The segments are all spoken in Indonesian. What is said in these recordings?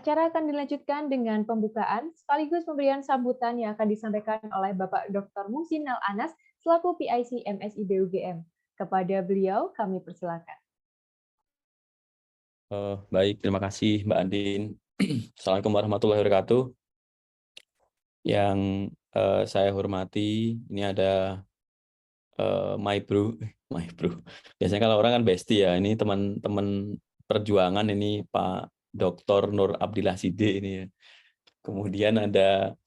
Acara akan dilanjutkan dengan pembukaan sekaligus pemberian sambutan yang akan disampaikan oleh Bapak Dr. Muhsin Al-Anas selaku PIC MSIB UGM. Kepada beliau kami persilakan. Baik, terima kasih Mbak Andin. Assalamualaikum warahmatullahi wabarakatuh. Yang saya hormati, ini ada my bro, my bro. Biasanya kalau orang kan bestie ya, ini teman-teman perjuangan ini Pak Dr. Nur Abdillah Side ini ya. Kemudian ada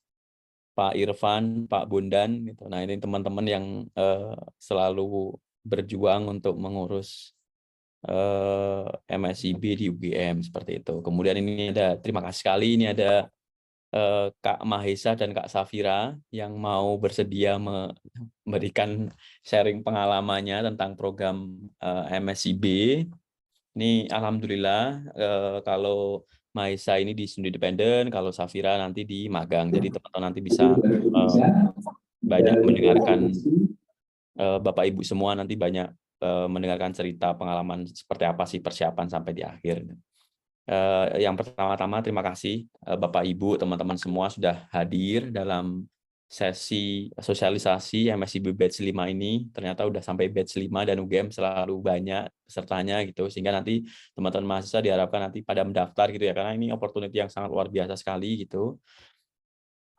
Pak Irfan, Pak Bondan. Gitu. Nah ini teman-teman yang selalu berjuang untuk mengurus MSIB di UGM seperti itu. Kemudian ini ada terima kasih sekali ini ada Kak Mahesa dan Kak Safira yang mau bersedia memberikan sharing pengalamannya tentang program MSIB. Ini alhamdulillah kalau Mahesa ini di studi independen, kalau Safira nanti di magang. Jadi teman-teman nanti bisa banyak mendengarkan Bapak Ibu semua nanti banyak mendengarkan cerita pengalaman seperti apa sih persiapan sampai di akhir. Yang pertama-tama terima kasih Bapak Ibu, teman-teman semua sudah hadir dalam sesi sosialisasi MSIB batch 5 ini. Ternyata udah sampai batch 5 dan UGM selalu banyak pesertanya gitu. Sehingga nanti teman-teman mahasiswa diharapkan nanti pada mendaftar gitu ya, karena ini opportunity yang sangat luar biasa sekali gitu.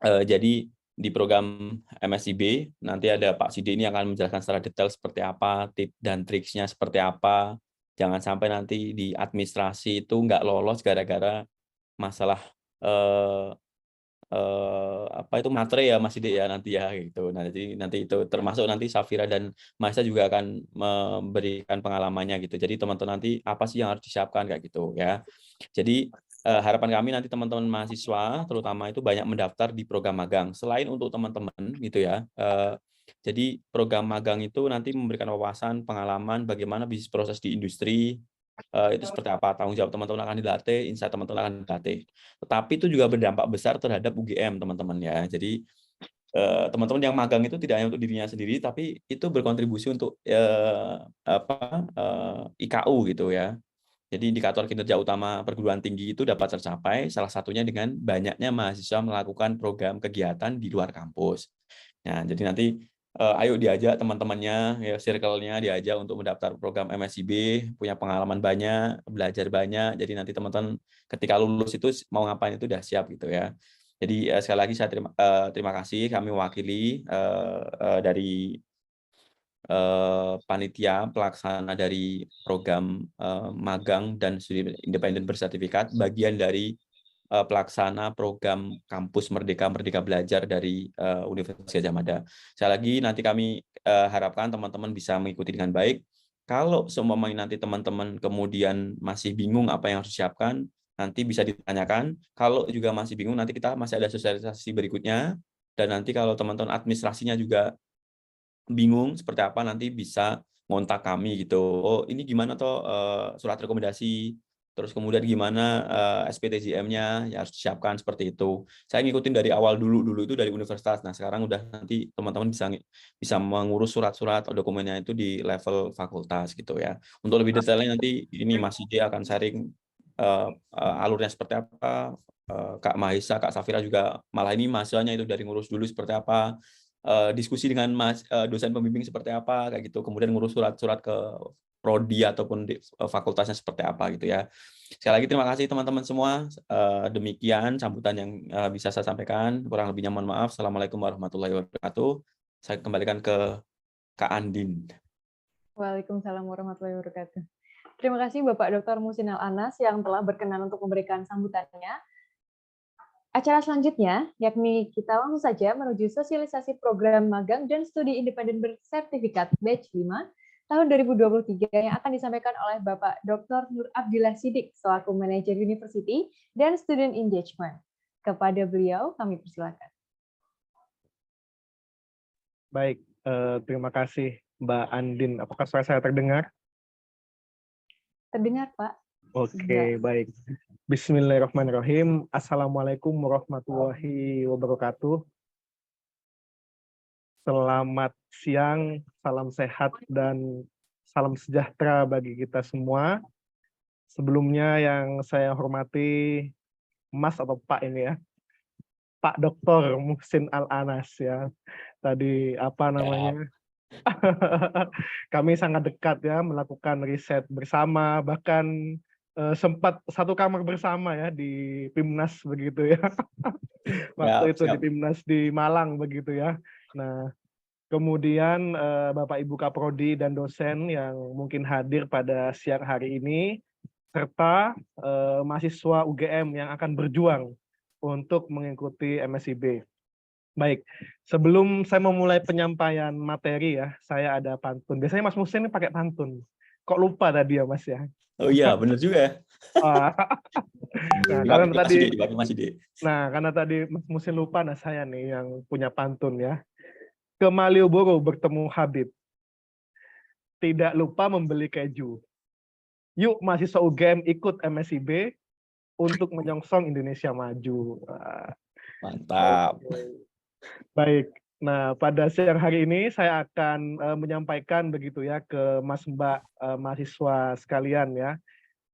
Jadi di program MSIB nanti ada Pak Sidi ini akan menjelaskan secara detail seperti apa, tip dan triksnya seperti apa. Jangan sampai nanti di administrasi itu nggak lolos gara-gara masalah apa itu materi ya Mas Sidi ya nanti ya gitu. Nanti itu termasuk nanti Safira dan Maisa juga akan memberikan pengalamannya gitu. Jadi teman-teman nanti apa sih yang harus disiapkan kayak gitu ya. Jadi harapan kami nanti teman-teman mahasiswa terutama itu banyak mendaftar di program magang. Selain untuk teman-teman gitu ya. Jadi program magang itu nanti memberikan wawasan, pengalaman bagaimana bisnis proses di industri, itu seperti apa, tanggung jawab teman-teman akan dilatih, insight teman-teman akan dilatih. Tetapi itu juga berdampak besar terhadap UGM teman-teman ya. Jadi teman-teman yang magang itu tidak hanya untuk dirinya sendiri, tapi itu berkontribusi untuk IKU gitu ya. Jadi indikator kinerja utama perguruan tinggi itu dapat tercapai salah satunya dengan banyaknya mahasiswa melakukan program kegiatan di luar kampus. Nah, jadi nanti ayo diajak teman-temannya, ya circle-nya diajak untuk mendaftar program MSIB, punya pengalaman banyak, belajar banyak. Jadi nanti teman-teman ketika lulus itu mau ngapain itu udah siap gitu ya. Jadi sekali lagi saya terima kasih kami mewakili dari panitia pelaksana dari program magang dan studi independen bersertifikat, bagian dari pelaksana program Kampus Merdeka Merdeka Belajar dari Universitas Gadjah Mada. Sekali lagi nanti kami harapkan teman-teman bisa mengikuti dengan baik. Kalau seumpamanya nanti teman-teman kemudian masih bingung apa yang harus disiapkan, nanti bisa ditanyakan. Kalau juga masih bingung, nanti kita masih ada sosialisasi berikutnya. Dan nanti kalau teman-teman administrasinya juga bingung seperti apa nanti bisa ngontak kami gitu. Oh, ini gimana toh surat rekomendasi, terus kemudian gimana SPTJM-nya ya harus disiapkan seperti itu. Saya ngikutin dari awal dulu itu dari universitas. Nah, sekarang udah nanti teman-teman bisa bisa mengurus surat-surat atau dokumennya itu di level fakultas gitu ya. Untuk lebih detailnya nanti ini Mas Ide akan sharing alurnya seperti apa. Kak Mahesa, Kak Safira juga malah ini mahasiswanya itu dari ngurus dulu seperti apa, diskusi dengan dosen pembimbing seperti apa kayak gitu, kemudian ngurus surat-surat ke prodi ataupun fakultasnya seperti apa gitu ya. Sekali lagi terima kasih teman-teman semua. Demikian sambutan yang bisa saya sampaikan. Kurang lebihnya mohon maaf. Assalamualaikum warahmatullahi wabarakatuh. Saya kembalikan ke Kak Andin. Waalaikumsalam warahmatullahi wabarakatuh. Terima kasih Bapak Dr. Muhsin Al-Anas yang telah berkenan untuk memberikan sambutannya. Acara selanjutnya, yakni kita langsung saja menuju sosialisasi program magang dan studi independen bersertifikat batch 5 tahun 2023 yang akan disampaikan oleh Bapak Dr. Nur Abdillah Sidik selaku Manajer University dan Student Engagement. Kepada beliau, kami persilakan. Baik, terima kasih Mbak Andin. Apakah suara saya terdengar? Terdengar, Pak. Oke, baik. Bismillahirrahmanirrahim. Assalamualaikum warahmatullahi wabarakatuh. Selamat siang, salam sehat, dan salam sejahtera bagi kita semua. Sebelumnya yang saya hormati Mas atau Pak ini ya, Pak Dr. Muhsin Al-Anas ya. Tadi apa namanya? Kami sangat dekat ya melakukan riset bersama, bahkan sempat satu kamar bersama ya di PIMNAS begitu ya. Waktu itu di Siap. PIMNAS di Malang begitu ya. Nah, kemudian Bapak Ibu Kaprodi dan dosen yang mungkin hadir pada siang hari ini, serta mahasiswa UGM yang akan berjuang untuk mengikuti MSIB. Baik, sebelum saya memulai penyampaian materi ya, saya ada pantun. Biasanya Mas Muhsin ini pakai pantun. Kok lupa tadi ya Mas ya? Oh iya, benar juga. Ah, Nah, karena Dipakai tadi, Mas Ide. karena tadi Mas Muhsin lupa, nah saya nih yang punya pantun ya. Ke Malioboro bertemu Habib, tidak lupa membeli keju. Yuk mahasiswa UGM ikut MSIB untuk menyongsong Indonesia maju. Mantap. Baik. Nah, pada siang hari ini saya akan menyampaikan begitu ya ke Mas Mbak mahasiswa sekalian ya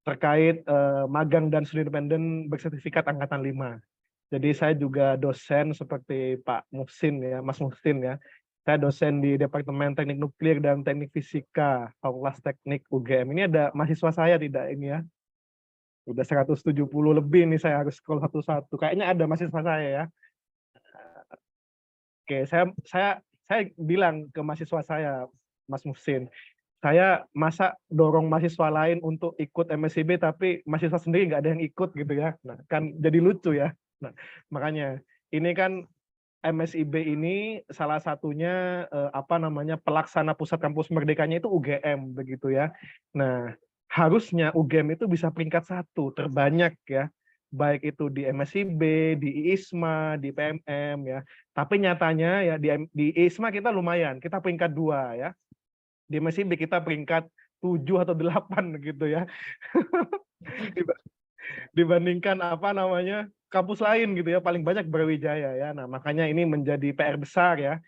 terkait magang dan studi independen bersertifikat angkatan 5. Jadi saya juga dosen seperti Pak Muhsin ya, Mas Muhsin ya. Saya dosen di Departemen Teknik Nuklir dan Teknik Fisika Fakultas Teknik UGM. Ini ada mahasiswa saya tidak ini ya. Udah 170 lebih nih, saya harus scroll satu-satu. Kayaknya ada mahasiswa saya ya. Oke, saya bilang ke mahasiswa saya, Mas Muhsin, saya masa dorong mahasiswa lain untuk ikut MSIB tapi mahasiswa sendiri nggak ada yang ikut gitu ya. Nah, kan jadi lucu ya. Nah, makanya ini kan MSIB ini salah satunya apa namanya pelaksana pusat kampus merdekanya itu UGM begitu ya. Nah, harusnya UGM itu bisa peringkat 1 terbanyak ya. Baik itu di MSIB, di IISMA, di PMM ya. Tapi nyatanya ya di IISMA kita lumayan, kita peringkat 2 ya. Di MSIB kita peringkat 7 atau 8 gitu ya. Dibandingkan apa namanya kampus lain gitu ya, paling banyak Brawijaya ya. Nah, makanya ini menjadi PR besar ya.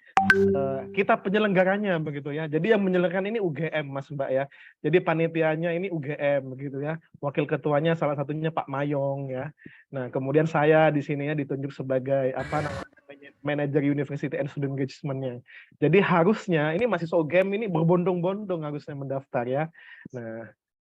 Kita penyelenggaranya begitu ya. Jadi yang menyelenggarakan ini UGM Mas Mbak ya. Jadi panitianya ini UGM begitu ya. Wakil ketuanya salah satunya Pak Mayong ya. Nah, kemudian saya di sini ya ditunjuk sebagai apa namanya manajer University and Student Engagement-nya. Jadi harusnya ini mahasiswa UGM ini berbondong-bondong harusnya mendaftar ya. Nah,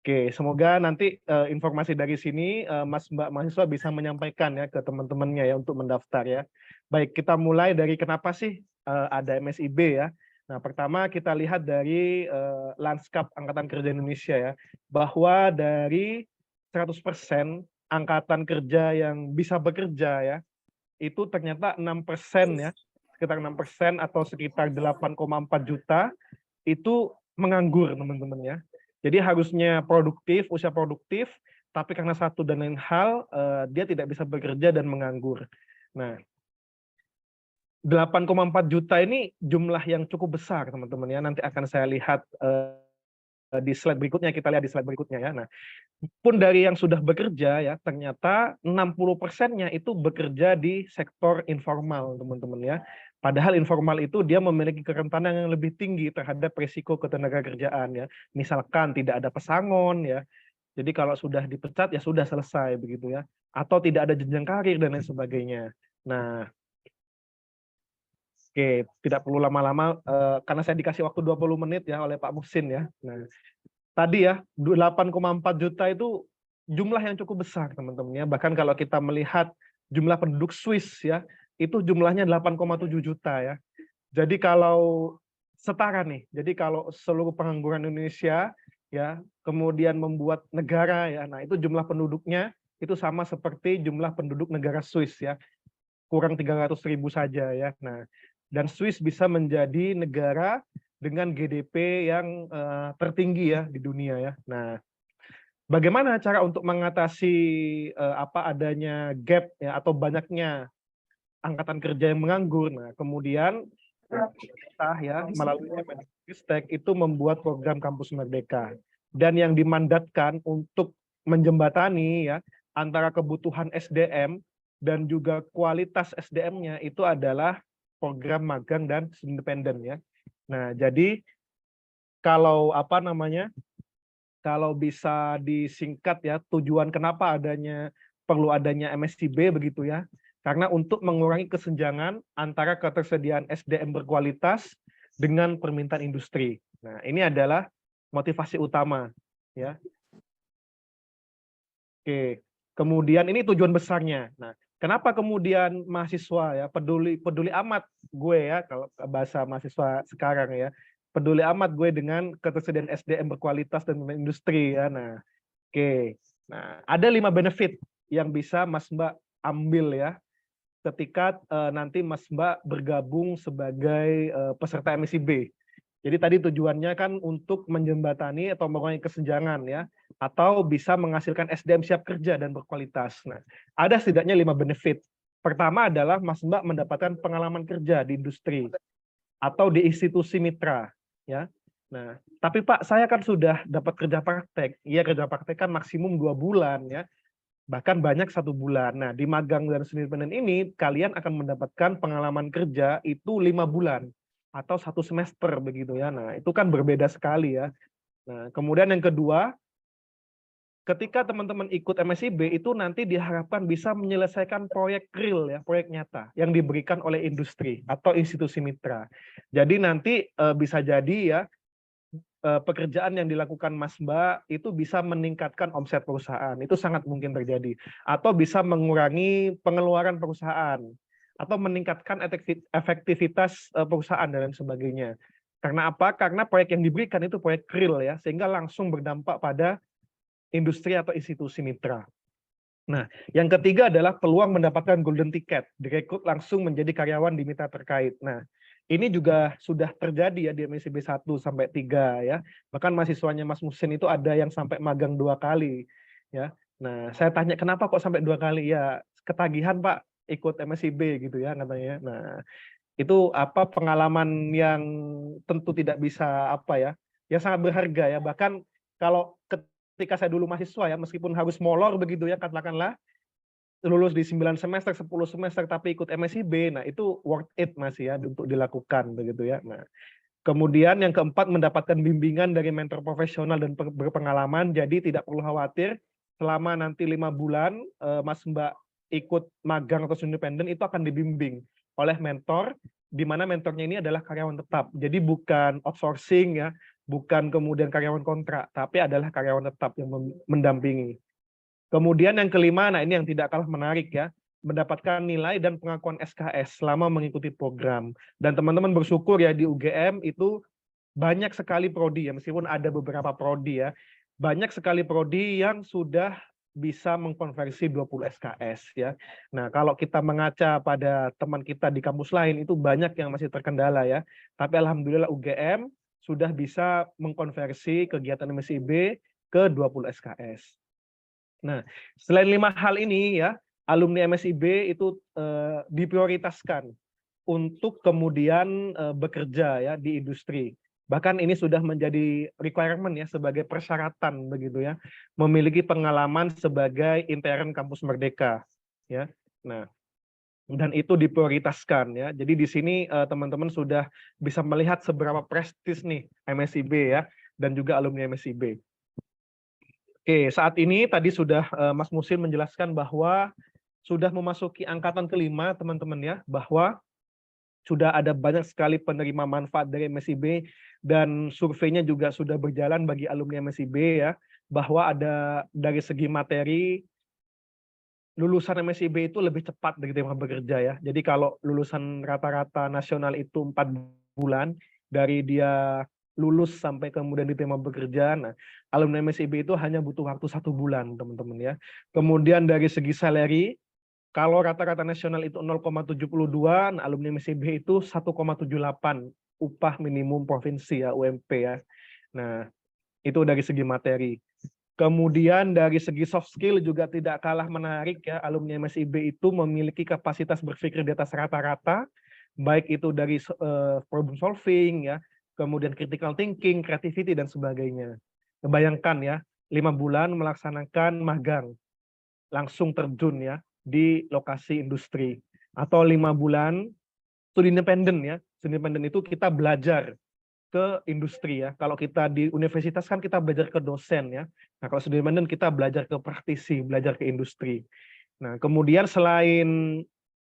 oke, semoga nanti informasi dari sini Mas Mbak mahasiswa bisa menyampaikan ya ke teman-temannya ya untuk mendaftar ya. Baik, kita mulai dari kenapa sih ada MSIB ya. Nah, pertama kita lihat dari lanskap Angkatan Kerja Indonesia ya, bahwa dari 100% angkatan kerja yang bisa bekerja ya, itu ternyata 6% ya, sekitar 6% atau sekitar 8,4 juta itu menganggur teman-teman ya. Jadi harusnya produktif, usia produktif, tapi karena satu dan lain hal dia tidak bisa bekerja dan menganggur. Nah, 8,4 juta ini jumlah yang cukup besar teman-teman ya. Nanti akan saya lihat di slide berikutnya, kita lihat di slide berikutnya ya. Nah, pun dari yang sudah bekerja ya, ternyata 60%-nya itu bekerja di sektor informal teman-teman ya. Padahal informal itu dia memiliki kerentanan yang lebih tinggi terhadap risiko ketenagakerjaan ya. Misalkan tidak ada pesangon ya. Jadi kalau sudah dipecat ya sudah selesai begitu ya. Atau tidak ada jenjang karir dan lain sebagainya. Nah, oke, tidak perlu lama-lama karena saya dikasih waktu 20 menit ya oleh Pak Muhsin ya. Nah, tadi ya 8,4 juta itu jumlah yang cukup besar teman-teman ya. Bahkan kalau kita melihat jumlah penduduk Swiss ya, itu jumlahnya 8,7 juta ya. Jadi kalau setara nih, jadi kalau seluruh pengangguran Indonesia ya, kemudian membuat negara ya, nah itu jumlah penduduknya itu sama seperti jumlah penduduk negara Swiss ya, kurang 300.000 saja ya. Nah, dan Swiss bisa menjadi negara dengan GDP yang tertinggi ya di dunia ya. Nah, bagaimana cara untuk mengatasi apa adanya gap ya atau banyaknya angkatan kerja yang menganggur? Nah, kemudian pemerintah ya melalui Kemendikbudristek itu membuat program Kampus Merdeka dan yang dimandatkan untuk menjembatani ya antara kebutuhan SDM dan juga kualitas SDM-nya itu adalah program magang dan independen ya. Nah, jadi kalau apa namanya? Kalau bisa disingkat ya, tujuan kenapa adanya perlu adanya MSIB begitu ya. Karena untuk mengurangi kesenjangan antara ketersediaan SDM berkualitas dengan permintaan industri. Nah, ini adalah motivasi utama ya. Oke. Kemudian ini tujuan besarnya. Nah, kenapa kemudian mahasiswa ya peduli amat gue ya kalau bahasa mahasiswa sekarang ya. Peduli amat gue dengan ketersediaan SDM berkualitas dan industri ya. Nah, oke. Nah, ada 5 benefit yang bisa Mas Mbak ambil ya ketika nanti Mas Mbak bergabung sebagai peserta MSIB. Jadi tadi tujuannya kan untuk menjembatani atau mengurangi kesenjangan ya, atau bisa menghasilkan SDM siap kerja dan berkualitas. Nah, ada setidaknya 5 benefit. Pertama adalah Mas Mbak mendapatkan pengalaman kerja di industri atau di institusi mitra ya. Nah, tapi Pak, saya kan sudah dapat kerja praktek. Iya, kerja praktek kan maksimum 2 bulan ya. Bahkan banyak 1 bulan. Nah, di magang dan studi independen ini kalian akan mendapatkan pengalaman kerja itu 5 bulan atau 1 semester begitu ya. Nah, itu kan berbeda sekali ya. Nah, kemudian yang kedua, ketika teman-teman ikut MSIB itu nanti diharapkan bisa menyelesaikan proyek real ya, proyek nyata yang diberikan oleh industri atau institusi mitra. Jadi nanti bisa jadi ya pekerjaan yang dilakukan Mas Mbak itu bisa meningkatkan omset perusahaan, itu sangat mungkin terjadi, atau bisa mengurangi pengeluaran perusahaan, atau meningkatkan efektivitas perusahaan dan lain sebagainya. Karena apa? Karena proyek yang diberikan itu proyek real ya, sehingga langsung berdampak pada industri atau institusi mitra. Nah, yang ketiga adalah peluang mendapatkan golden ticket, direkrut langsung menjadi karyawan di mitra terkait. Nah, ini juga sudah terjadi ya di MSIB 1 sampai 3 ya. Bahkan mahasiswanya Mas Musin itu ada yang sampai magang 2 kali ya. Nah, saya tanya kenapa kok sampai 2 kali? Ya, ketagihan Pak ikut MSIB gitu ya katanya. Nah, itu apa pengalaman yang tentu tidak bisa apa ya. Ya sangat berharga ya. Bahkan kalau ketika saya dulu mahasiswa ya, meskipun harus molor begitu ya katakanlah, lulus di 9 semester, 10 semester tapi ikut MSIB, nah itu worth it masih ya untuk dilakukan begitu ya. Nah, kemudian yang keempat mendapatkan bimbingan dari mentor profesional dan berpengalaman, jadi tidak perlu khawatir selama nanti 5 bulan Mas Mbak ikut magang atau independen itu akan dibimbing oleh mentor, di mana mentornya ini adalah karyawan tetap. Jadi bukan outsourcing ya, bukan kemudian karyawan kontrak, tapi adalah karyawan tetap yang mendampingi. Kemudian yang kelima, nah ini yang tidak kalah menarik ya, mendapatkan nilai dan pengakuan SKS selama mengikuti program. Dan teman-teman bersyukur ya di UGM itu banyak sekali prodi ya, meskipun ada beberapa prodi ya, banyak sekali prodi yang sudah bisa mengkonversi 20 SKS ya. Nah, kalau kita mengaca pada teman kita di kampus lain itu banyak yang masih terkendala ya. Tapi alhamdulillah UGM sudah bisa mengkonversi kegiatan MSIB ke 20 SKS. Nah, selain 5 hal ini ya, alumni MSIB itu diprioritaskan untuk kemudian bekerja ya di industri. Bahkan ini sudah menjadi requirement ya sebagai persyaratan begitu ya, memiliki pengalaman sebagai intern kampus Merdeka ya. Nah, dan itu diprioritaskan ya. Jadi di sini teman-teman sudah bisa melihat seberapa prestis nih MSIB ya dan juga alumni MSIB. Oke, saat ini tadi sudah Mas Musin menjelaskan bahwa sudah memasuki angkatan kelima teman-teman ya, bahwa sudah ada banyak sekali penerima manfaat dari MSIB dan surveinya juga sudah berjalan bagi alumni MSIB ya, bahwa ada dari segi materi lulusan MSIB itu lebih cepat diterima bekerja ya. Jadi kalau lulusan rata-rata nasional itu 4 bulan, dari dia lulus sampai kemudian diterima bekerja, nah alumni MSIB itu hanya butuh waktu 1 bulan teman-teman ya. Kemudian dari segi salary, kalau rata-rata nasional itu 0,72, nah alumni MSIB itu 1,78 upah minimum provinsi ya, UMP ya. Nah, itu dari segi materi. Kemudian dari segi soft skill juga tidak kalah menarik ya, alumni MSIB itu memiliki kapasitas berpikir di atas rata-rata, baik itu dari problem solving ya, kemudian critical thinking, creativity dan sebagainya. Bayangkan ya, 5 bulan melaksanakan magang, langsung terjun ya di lokasi industri, atau 5 bulan studi independen ya. Studi independen itu kita belajar ke industri ya. Kalau kita di universitas kan kita belajar ke dosen ya. Nah, kalau studi independen kita belajar ke praktisi, belajar ke industri. Nah, kemudian selain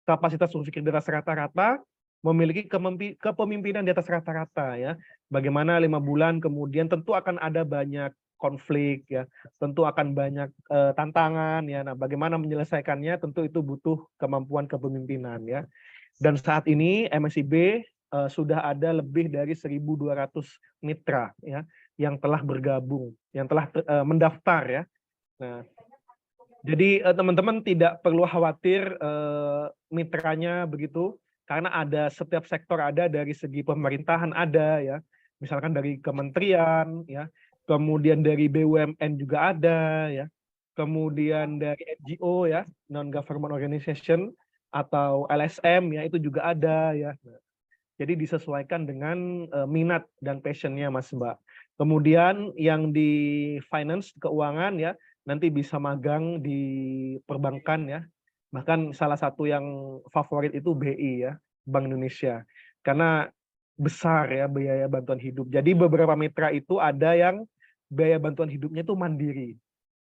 kapasitas berpikir di atas rata-rata, memiliki kepemimpinan di atas rata-rata ya. Bagaimana 5 bulan kemudian tentu akan ada banyak konflik ya, tentu akan banyak tantangan ya. Nah, bagaimana menyelesaikannya tentu itu butuh kemampuan kepemimpinan ya. Dan saat ini MSIB sudah ada lebih dari 1.200 mitra ya yang telah bergabung, yang telah mendaftar ya. Nah, jadi teman-teman tidak perlu khawatir mitranya begitu, karena ada setiap sektor ada, dari segi pemerintahan ada ya, misalkan dari kementerian ya, kemudian dari BUMN juga ada ya, kemudian dari NGO ya, non government organization atau LSM ya, itu juga ada ya. Jadi disesuaikan dengan minat dan passionnya Mas Mbak. Kemudian yang di finance, keuangan ya, nanti bisa magang di perbankan ya. Bahkan salah satu yang favorit itu BI ya, Bank Indonesia. Karena besar ya biaya bantuan hidup. Jadi beberapa mitra itu ada yang biaya bantuan hidupnya itu mandiri.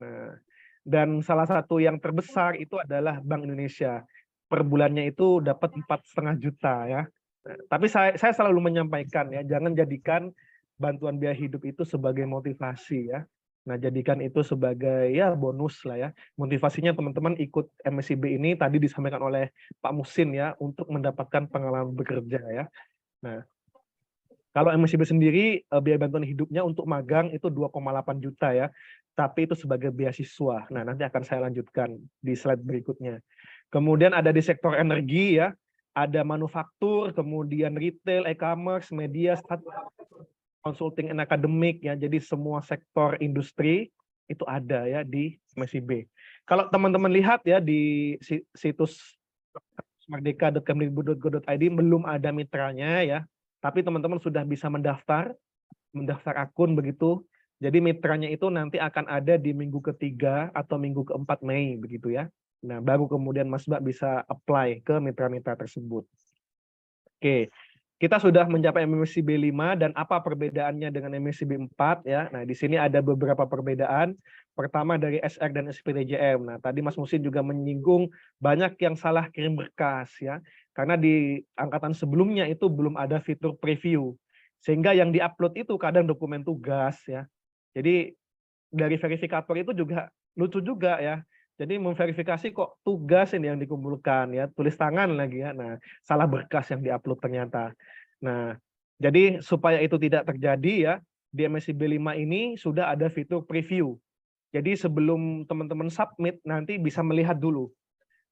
Nah, dan salah satu yang terbesar itu adalah Bank Indonesia. Per bulannya itu dapat 4,5 juta ya. Tapi saya selalu menyampaikan ya, jangan jadikan bantuan biaya hidup itu sebagai motivasi ya. Nah, jadikan itu sebagai ya bonus lah ya. Motivasinya teman-teman ikut MSIB ini tadi disampaikan oleh Pak Musin ya, untuk mendapatkan pengalaman bekerja ya. Nah, kalau MSIB sendiri biaya bantuan hidupnya untuk magang itu 2,8 juta ya. Tapi itu sebagai beasiswa. Nah, nanti akan saya lanjutkan di slide berikutnya. Kemudian ada di sektor energi ya, ada manufaktur, kemudian retail, e-commerce, media, consulting and akademik ya. Jadi semua sektor industri itu ada ya di MSIB. Kalau teman-teman lihat ya di situs merdeka.kemdikbud.go.id belum ada mitranya ya. Tapi teman-teman sudah bisa mendaftar akun begitu. Jadi mitranya itu nanti akan ada di minggu ketiga atau minggu keempat Mei begitu ya. Nah, baru kemudian Mas Mbak bisa apply ke mitra-mitra tersebut. Oke, kita sudah mencapai MSIB 5 dan apa perbedaannya dengan MSIB 4 ya. Nah, di sini ada beberapa perbedaan. Pertama dari SR dan SPTJM. Nah, tadi Mas Musin juga menyinggung banyak yang salah kirim berkas ya. Karena di angkatan sebelumnya itu belum ada fitur preview. Sehingga yang diupload itu kadang dokumen tugas ya. Jadi dari verifikator itu juga lucu juga ya. Jadi memverifikasi kok tugas ini yang dikumpulkan ya, tulis tangan lagi ya. Nah, salah berkas yang diupload ternyata. Nah, jadi supaya itu tidak terjadi ya, di MSIB 5 ini sudah ada fitur preview. Jadi sebelum teman-teman submit nanti bisa melihat dulu.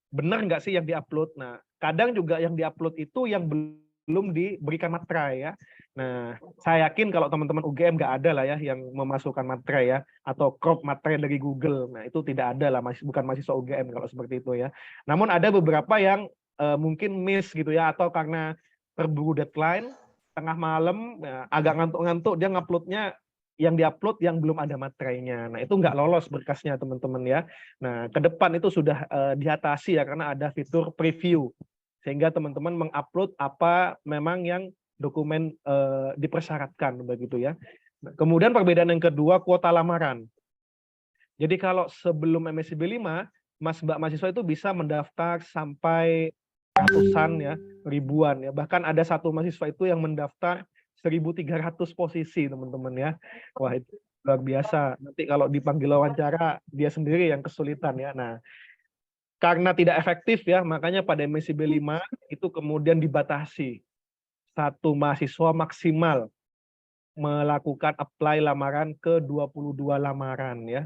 Benar nggak sih yang diupload? Nah, kadang juga yang diupload itu yang belum diberikan materai ya. Nah, saya yakin kalau teman-teman UGM nggak ada lah ya yang memasukkan materai ya, atau crop materai dari Google. Nah, itu tidak ada lah, bukan mahasiswa UGM kalau seperti itu ya. Namun ada beberapa yang mungkin miss gitu ya, atau karena terburu deadline, tengah malam, ya, agak ngantuk-ngantuk, dia nguploadnya yang diupload yang belum ada materainya. Nah, itu nggak lolos berkasnya teman-teman ya. Nah, ke depan itu sudah diatasi ya, karena ada fitur preview. Sehingga teman-teman mengupload apa memang yang dokumen dipersyaratkan begitu ya. Nah, kemudian perbedaan yang kedua, kuota lamaran. Jadi kalau sebelum MSIB 5, Mas Mbak mahasiswa itu bisa mendaftar sampai ratusan ya, ribuan ya. Bahkan ada satu mahasiswa itu yang mendaftar 1.300 posisi teman-teman ya. Wah, itu luar biasa. Nanti kalau dipanggil wawancara dia sendiri yang kesulitan ya. Nah, karena tidak efektif ya, makanya pada MSIB 5 itu kemudian dibatasi. Satu mahasiswa maksimal melakukan apply lamaran ke 22 lamaran ya.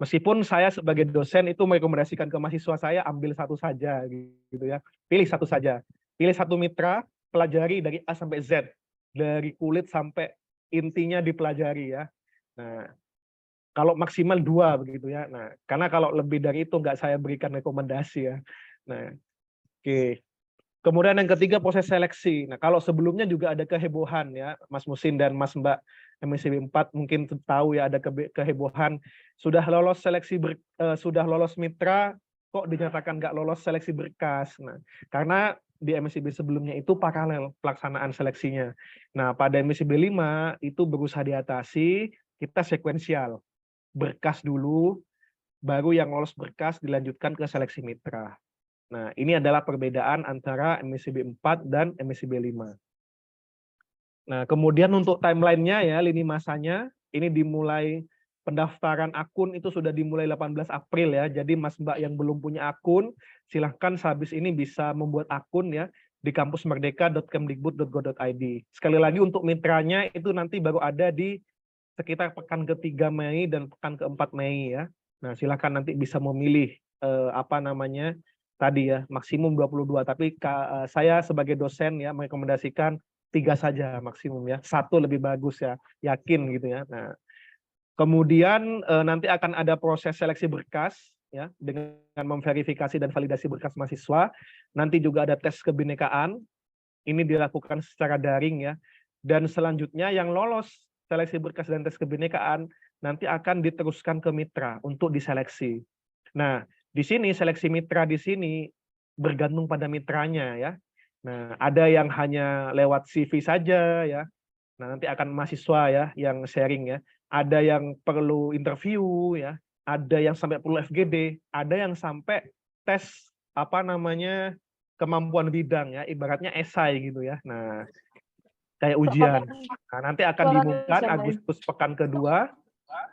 Meskipun saya sebagai dosen itu merekomendasikan ke mahasiswa saya ambil satu saja gitu ya. Pilih satu saja. Pilih satu mitra, pelajari dari A sampai Z. Dari kulit sampai intinya dipelajari ya. Nah, kalau maksimal 2 begitu ya. Nah, karena kalau lebih dari itu nggak saya berikan rekomendasi ya. Nah, oke. Kemudian yang ketiga, proses seleksi. Nah, kalau sebelumnya juga ada kehebohan ya, Mas Musin dan Mas Mbak MSIB 4 mungkin tahu ya, ada kehebohan sudah lolos seleksi sudah lolos mitra kok dinyatakan nggak lolos seleksi berkas. Nah, karena di MSIB sebelumnya itu paralel pelaksanaan seleksinya. Nah, pada MSIB 5 itu berusaha diatasi, kita sekuensial. Berkas dulu, baru yang lolos berkas dilanjutkan ke seleksi mitra. Nah, ini adalah perbedaan antara MSIB 4 dan MSIB 5. Nah, kemudian untuk timeline-nya ya, lini masanya, ini dimulai pendaftaran akun itu sudah dimulai 18 April ya. Jadi Mas Mbak yang belum punya akun, silahkan sehabis ini bisa membuat akun ya di kampusmerdeka.kemdikbud.go.id. Sekali lagi untuk mitranya itu nanti baru ada di sekitar pekan ke-3 Mei dan pekan ke-4 Mei ya. Nah, silahkan nanti bisa memilih tadi ya, maksimum 22, tapi saya sebagai dosen ya merekomendasikan 3 saja maksimum ya. 1 lebih bagus ya, yakin gitu ya. Nah, kemudian nanti akan ada proses seleksi berkas ya dengan memverifikasi dan validasi berkas mahasiswa. Nanti juga ada tes kebinekaan. Ini dilakukan secara daring ya. Dan selanjutnya yang lolos seleksi berkas dan tes kebinekaan nanti akan diteruskan ke mitra untuk diseleksi. Nah, di sini seleksi mitra di sini bergantung pada mitranya ya. Nah, ada yang hanya lewat CV saja ya. Nah, nanti akan mahasiswa ya yang sharing ya. Ada yang perlu interview ya, ada yang sampai perlu FGD, ada yang sampai tes kemampuan bidang ya, ibaratnya esai gitu ya. Nah, kayak ujian. Nah, nanti akan diumumkan Agustus pekan kedua.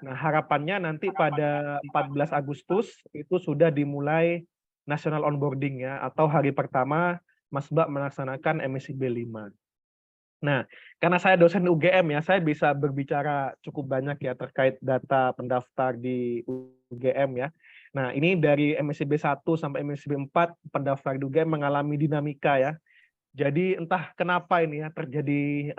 Nah, harapannya nanti pada 14 Agustus itu sudah dimulai national onboarding ya, atau hari pertama Mas Mbak melaksanakan MSIB 5. Nah, karena saya dosen UGM ya, saya bisa berbicara cukup banyak ya terkait data pendaftar di UGM ya. Nah, ini dari MSIB 1 sampai MSIB 4 pendaftar di UGM mengalami dinamika ya. Jadi entah kenapa ini ya terjadi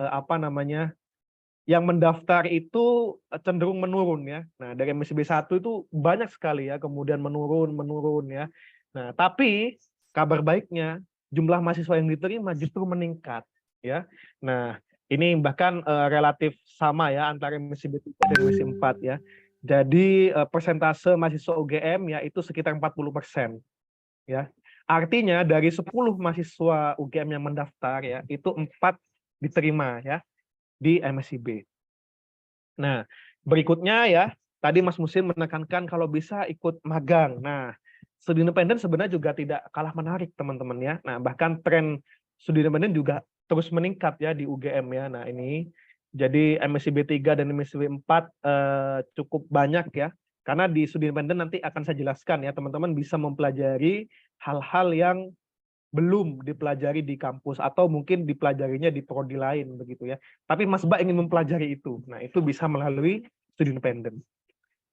yang mendaftar itu cenderung menurun ya. Nah, dari MSIB 1 itu banyak sekali ya, kemudian menurun ya. Nah, tapi kabar baiknya jumlah mahasiswa yang diterima justru meningkat ya. Nah, ini bahkan relatif sama ya antara MSIB 3 dan MSIB 4 ya. Jadi persentase mahasiswa UGM ya itu sekitar 40% ya. Artinya dari 10 mahasiswa UGM yang mendaftar ya, itu 4 diterima ya di MSIB. Nah, berikutnya ya, tadi Mas Musin menekankan kalau bisa ikut magang. Nah, studi independen sebenarnya juga tidak kalah menarik teman-teman ya. Nah, bahkan tren studi independen juga terus meningkat ya di UGM ya. Nah, ini jadi MSIB 3 dan MSIB 4 cukup banyak ya. Karena di studi independen nanti akan saya jelaskan ya, teman-teman bisa mempelajari hal-hal yang belum dipelajari di kampus atau mungkin dipelajarinya di prodi lain begitu ya. Tapi Mas Mbak ingin mempelajari itu. Nah, itu bisa melalui studi independen.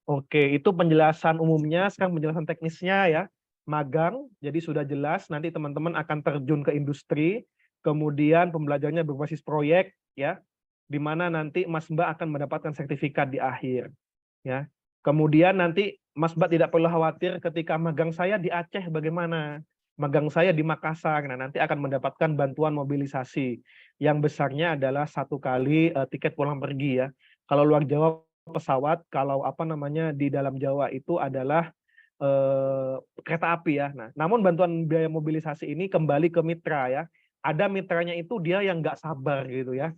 Oke, itu penjelasan umumnya. Sekarang penjelasan teknisnya ya. Magang, jadi sudah jelas nanti teman-teman akan terjun ke industri, kemudian pembelajarannya berbasis proyek ya, di mana nanti Mas Mbak akan mendapatkan sertifikat di akhir ya. Kemudian nanti Mas Mbak tidak perlu khawatir ketika magang saya di Aceh bagaimana, magang saya di Makassar. Nah, nanti akan mendapatkan bantuan mobilisasi yang besarnya adalah 1 kali tiket pulang pergi ya. Kalau luar Jawa pesawat, kalau di dalam Jawa itu adalah kereta api ya. Nah, namun bantuan biaya mobilisasi ini kembali ke mitra ya. Ada mitranya itu dia yang nggak sabar gitu ya.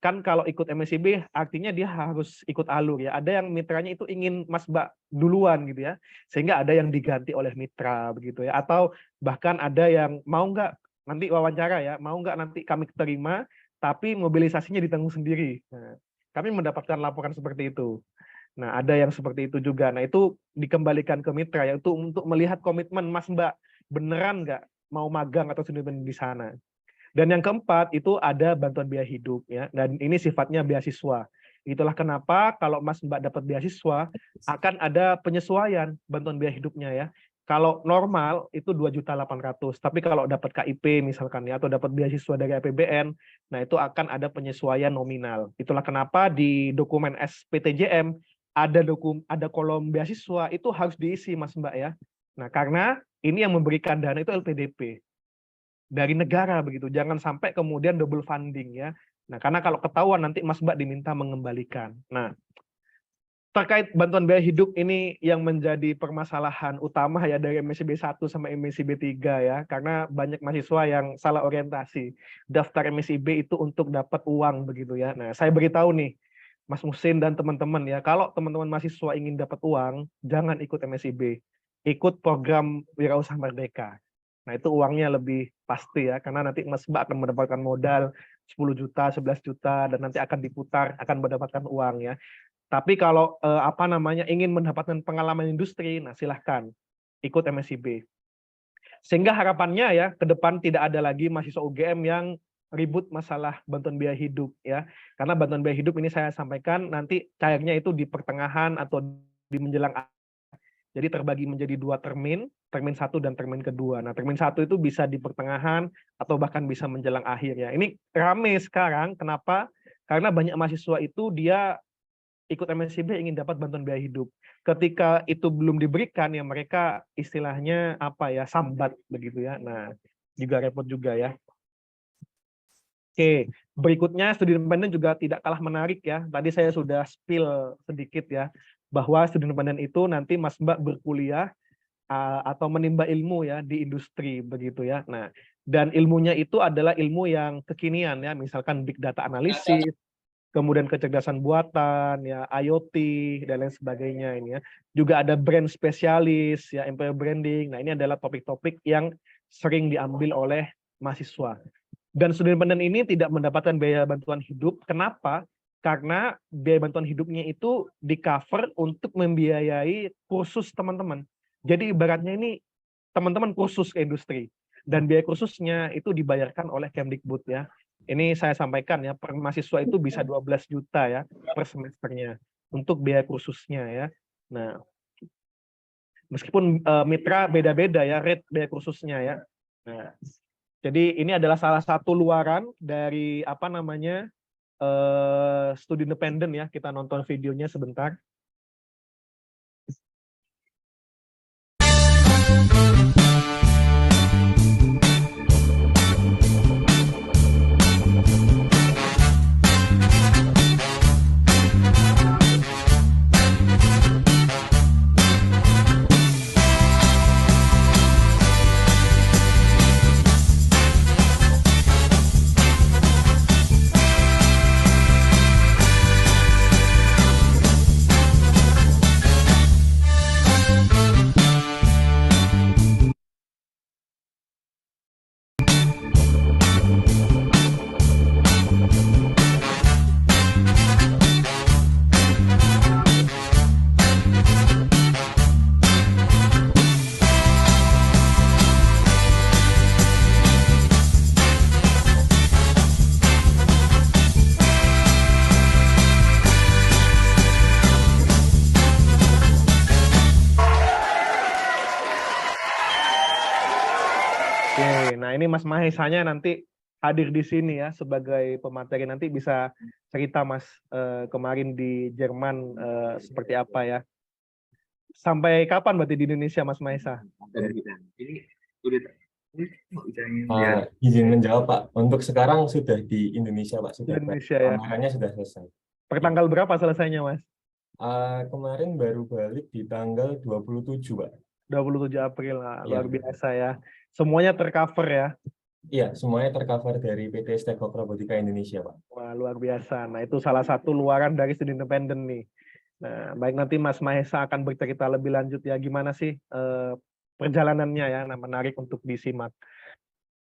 Kan kalau ikut MSIB artinya dia harus ikut alur ya. Ada yang mitranya itu ingin Mas Mbak duluan gitu ya. Sehingga ada yang diganti oleh mitra begitu ya. Atau bahkan ada yang mau nggak nanti wawancara ya, mau nggak nanti kami terima tapi mobilisasinya ditanggung sendiri. Nah, kami mendapatkan laporan seperti itu. Nah, ada yang seperti itu juga. Nah, itu dikembalikan ke mitra ya untuk melihat komitmen Mas Mbak beneran nggak mau magang atau studi di sana. Dan yang keempat itu ada bantuan biaya hidup ya. Dan ini sifatnya beasiswa. Itulah kenapa kalau Mas Mbak dapat beasiswa akan ada penyesuaian bantuan biaya hidupnya ya. Kalau normal itu 2.800.000, tapi kalau dapat KIP misalkan ya atau dapat beasiswa dari APBN, nah itu akan ada penyesuaian nominal. Itulah kenapa di dokumen SPTJM ada kolom beasiswa itu harus diisi Mas Mbak ya. Nah, karena ini yang memberikan dana itu LPDP dari negara begitu. Jangan sampai kemudian double funding ya. Nah, karena kalau ketahuan nanti Mas Mbak diminta mengembalikan. Nah, terkait bantuan biaya hidup ini yang menjadi permasalahan utama ya dari MSIB 1 sampai MSIB 3 ya. Karena banyak mahasiswa yang salah orientasi. Daftar MSIB itu untuk dapat uang begitu ya. Nah, saya beritahu nih, Mas Musin dan teman-teman ya, kalau teman-teman mahasiswa ingin dapat uang, jangan ikut MSIB, ikut program Wirausaha Merdeka. Nah itu uangnya lebih pasti ya, karena nanti Mas Mbak akan mendapatkan modal 10 juta, 11 juta, dan nanti akan diputar, akan mendapatkan uang ya. Tapi kalau ingin mendapatkan pengalaman industri, nah silahkan ikut MSIB. Sehingga harapannya ya ke depan tidak ada lagi mahasiswa UGM yang ribut masalah bantuan biaya hidup ya. Karena bantuan biaya hidup ini saya sampaikan nanti cairnya itu di pertengahan atau di menjelang. Jadi terbagi menjadi 2 termin 1 dan termin kedua. Nah, termin 1 itu bisa di pertengahan atau bahkan bisa menjelang akhir ya. Ini rame sekarang, kenapa? Karena banyak mahasiswa itu dia ikut MSIB ingin dapat bantuan biaya hidup. Ketika itu belum diberikan ya mereka istilahnya sambat begitu ya. Nah, juga repot juga ya. Oke, berikutnya studi independen juga tidak kalah menarik ya. Tadi saya sudah spill sedikit ya bahwa studi independen itu nanti Mas Mbak berkuliah atau menimba ilmu ya di industri begitu ya. Nah, dan ilmunya itu adalah ilmu yang kekinian ya, misalkan big data analisis, kemudian kecerdasan buatan, ya IoT dan lain sebagainya ini ya. Juga ada brand spesialis, ya employer branding. Nah ini adalah topik-topik yang sering diambil oleh mahasiswa. Dan studi independen ini tidak mendapatkan biaya bantuan hidup. Kenapa? Karena biaya bantuan hidupnya itu di-cover untuk membiayai kursus teman-teman. Jadi ibaratnya ini teman-teman kursus ke industri. Dan biaya kursusnya itu dibayarkan oleh Kemdikbud ya. Ini saya sampaikan ya, per mahasiswa itu bisa 12 juta ya per semesternya untuk biaya kursusnya ya. Nah, meskipun mitra beda-beda ya rate biaya kursusnya ya. Nah, jadi ini adalah salah satu luaran dari studi independen ya. Kita nonton videonya sebentar. Nah ini Mas Mahesanya nanti hadir di sini ya sebagai pemateri, nanti bisa cerita Mas kemarin di Jerman seperti apa ya. Sampai kapan berarti di Indonesia Mas Mahesa? Ini udah izin menjawab Pak. Untuk sekarang sudah di Indonesia Pak, sudah Indonesia ya. pamerannya sudah selesai. Pertanggal berapa selesainya Mas? Kemarin baru balik di tanggal 27 Pak. 27 April lah, luar Iya. biasa ya. Semuanya tercover ya. Iya, semuanya tercover dari PT Stekok Robotika Indonesia Pak. Wah luar biasa. Nah itu salah satu luaran dari studi independen nih. Nah baik, nanti Mas Mahesa akan bercerita lebih lanjut ya gimana sih perjalanannya ya. Nah menarik untuk disimak.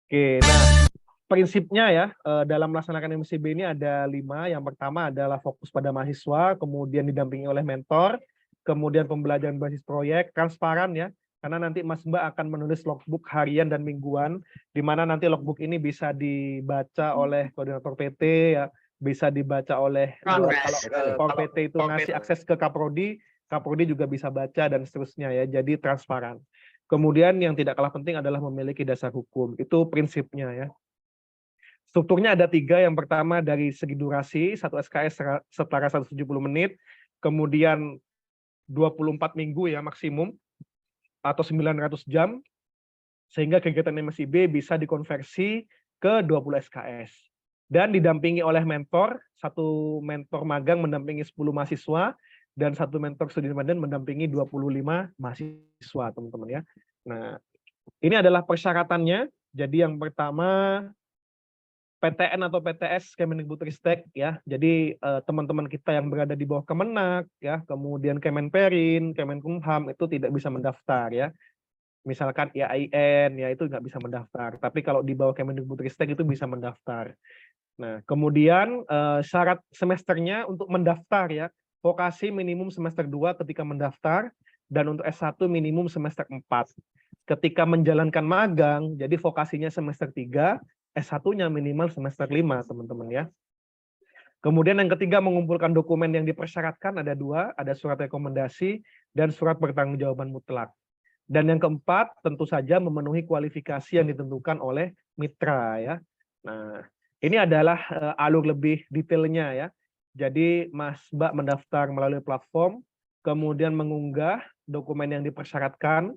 Oke, nah prinsipnya ya dalam melaksanakan MSIB ini ada 5. Yang pertama adalah fokus pada mahasiswa, kemudian didampingi oleh mentor, kemudian pembelajaran basis proyek, transparan ya, karena nanti Mas Mbak akan menulis logbook harian dan mingguan, di mana nanti logbook ini bisa dibaca oleh koordinator PT ya, bisa dibaca oleh kalau PT itu ngasih akses ke Kaprodi, Kaprodi juga bisa baca dan seterusnya ya, jadi transparan. Kemudian yang tidak kalah penting adalah memiliki dasar hukum, itu prinsipnya ya. Strukturnya ada 3, yang pertama dari segi durasi, 1 SKS setara 170 menit, kemudian 24 minggu ya maksimum, atau 900 jam, sehingga kegiatan MSIB bisa dikonversi ke 20 SKS. Dan didampingi oleh mentor, 1 mentor magang mendampingi 10 mahasiswa, dan 1 mentor studi independen mendampingi 25 mahasiswa, teman-teman ya. Nah, ini adalah persyaratannya. Jadi yang pertama, PTN atau PTS Kemendikbudristek ya. Jadi teman-teman kita yang berada di bawah Kemenak ya, kemudian Kemenperin, Kemenkumham itu tidak bisa mendaftar ya. Misalkan IAIN ya itu nggak bisa mendaftar. Tapi kalau di bawah Kemendikbudristek itu bisa mendaftar. Nah, kemudian syarat semesternya untuk mendaftar ya, vokasi minimum semester 2 ketika mendaftar dan untuk S1 minimum semester 4. Ketika menjalankan magang, jadi vokasinya semester 3, S1-nya minimal semester 5, teman-teman ya. Kemudian yang ketiga mengumpulkan dokumen yang dipersyaratkan ada 2, ada surat rekomendasi dan surat pertanggungjawaban mutlak. Dan yang keempat tentu saja memenuhi kualifikasi yang ditentukan oleh mitra ya. Nah, ini adalah alur lebih detailnya ya. Jadi Mas Mbak mendaftar melalui platform, kemudian mengunggah dokumen yang dipersyaratkan.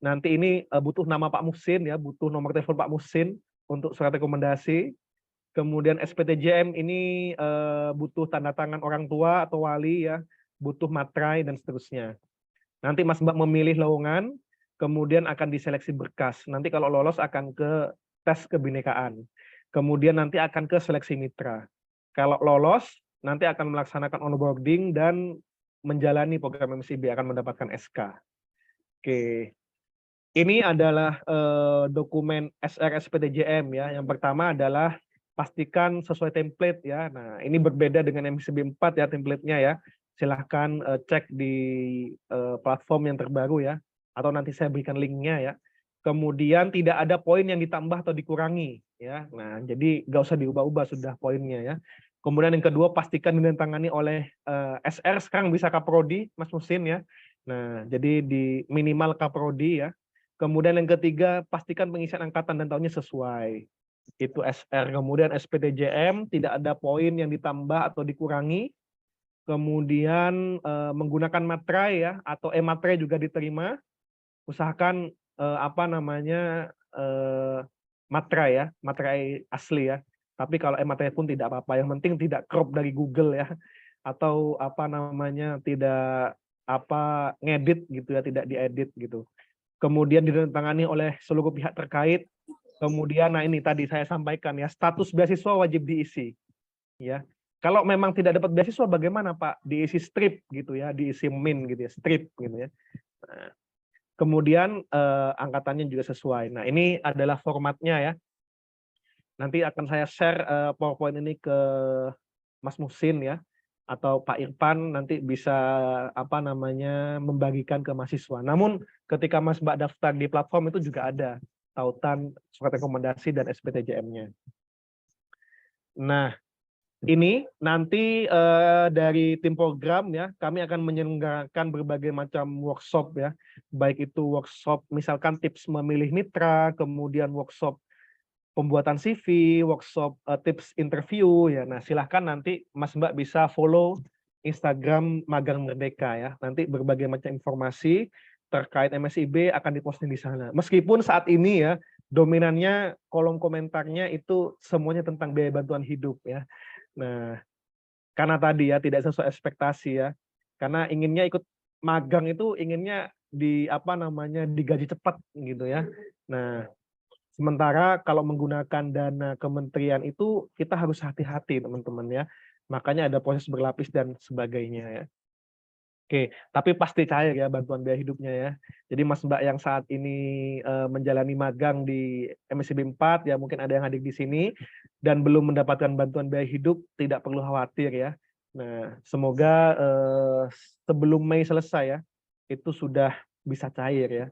Nanti ini butuh nama Pak Muhsin ya, butuh nomor telepon Pak Muhsin untuk surat rekomendasi. Kemudian SPTJM ini butuh tanda tangan orang tua atau wali ya, butuh materai dan seterusnya. Nanti Mas Mbak memilih lowongan, kemudian akan diseleksi berkas. Nanti kalau lolos akan ke tes kebinekaan. Kemudian nanti akan ke seleksi mitra. Kalau lolos, nanti akan melaksanakan onboarding dan menjalani program MSIB akan mendapatkan SK. Oke. Ini adalah dokumen SR-SPTJM ya. Yang pertama adalah pastikan sesuai template ya. Nah, ini berbeda dengan MSIB 4 ya template-nya ya. Silahkan cek di platform yang terbaru ya. Atau nanti saya berikan linknya ya. Kemudian tidak ada poin yang ditambah atau dikurangi ya. Nah, jadi nggak usah diubah-ubah sudah poinnya ya. Kemudian yang kedua pastikan ditangani oleh SR, sekarang bisa Kaprodi, Mas Muhsin ya. Nah, jadi di minimal Kaprodi ya. Kemudian yang ketiga, pastikan pengisian angkatan dan tahunnya sesuai. Itu SR. Kemudian SPTJM, tidak ada poin yang ditambah atau dikurangi. Kemudian menggunakan materai ya, atau e-materai juga diterima. Usahakan materai ya, materai asli ya. Tapi kalau e-materai pun tidak apa-apa. Yang penting tidak crop dari Google ya. Atau tidak ngedit gitu ya, tidak diedit gitu. Kemudian ditandatangani oleh seluruh pihak terkait. Kemudian, nah ini tadi saya sampaikan ya, status beasiswa wajib diisi. Ya, kalau memang tidak dapat beasiswa bagaimana Pak? Diisi strip gitu ya, diisi min gitu ya, strip gitu ya. Nah, kemudian angkatannya juga sesuai. Nah ini adalah formatnya ya. Nanti akan saya share PowerPoint ini ke Mas Muhsin ya. Atau Pak Irfan nanti bisa membagikan ke mahasiswa. Namun ketika Mas Mbak daftar di platform itu juga ada tautan surat rekomendasi dan SPTJM-nya. Nah, ini nanti dari tim program ya, kami akan menyelenggarakan berbagai macam workshop ya, baik itu workshop misalkan tips memilih mitra, kemudian workshop pembuatan CV, workshop tips interview ya. Nah, silahkan nanti Mas Mbak bisa follow Instagram Magang Merdeka ya. Nanti berbagai macam informasi terkait MSIB akan diposting di sana. Meskipun saat ini ya dominannya kolom komentarnya itu semuanya tentang biaya bantuan hidup ya. Nah, karena tadi ya tidak sesuai ekspektasi ya. Karena inginnya ikut magang itu inginnya digaji cepat gitu ya. Nah, sementara kalau menggunakan dana kementerian itu kita harus hati-hati teman-teman ya. Makanya ada proses berlapis dan sebagainya ya. Oke, tapi pasti cair ya bantuan biaya hidupnya ya. Jadi Mas Mbak yang saat ini menjalani magang di MSIB 4 ya mungkin ada yang hadir di sini dan belum mendapatkan bantuan biaya hidup tidak perlu khawatir ya. Nah, semoga sebelum Mei selesai ya itu sudah bisa cair ya.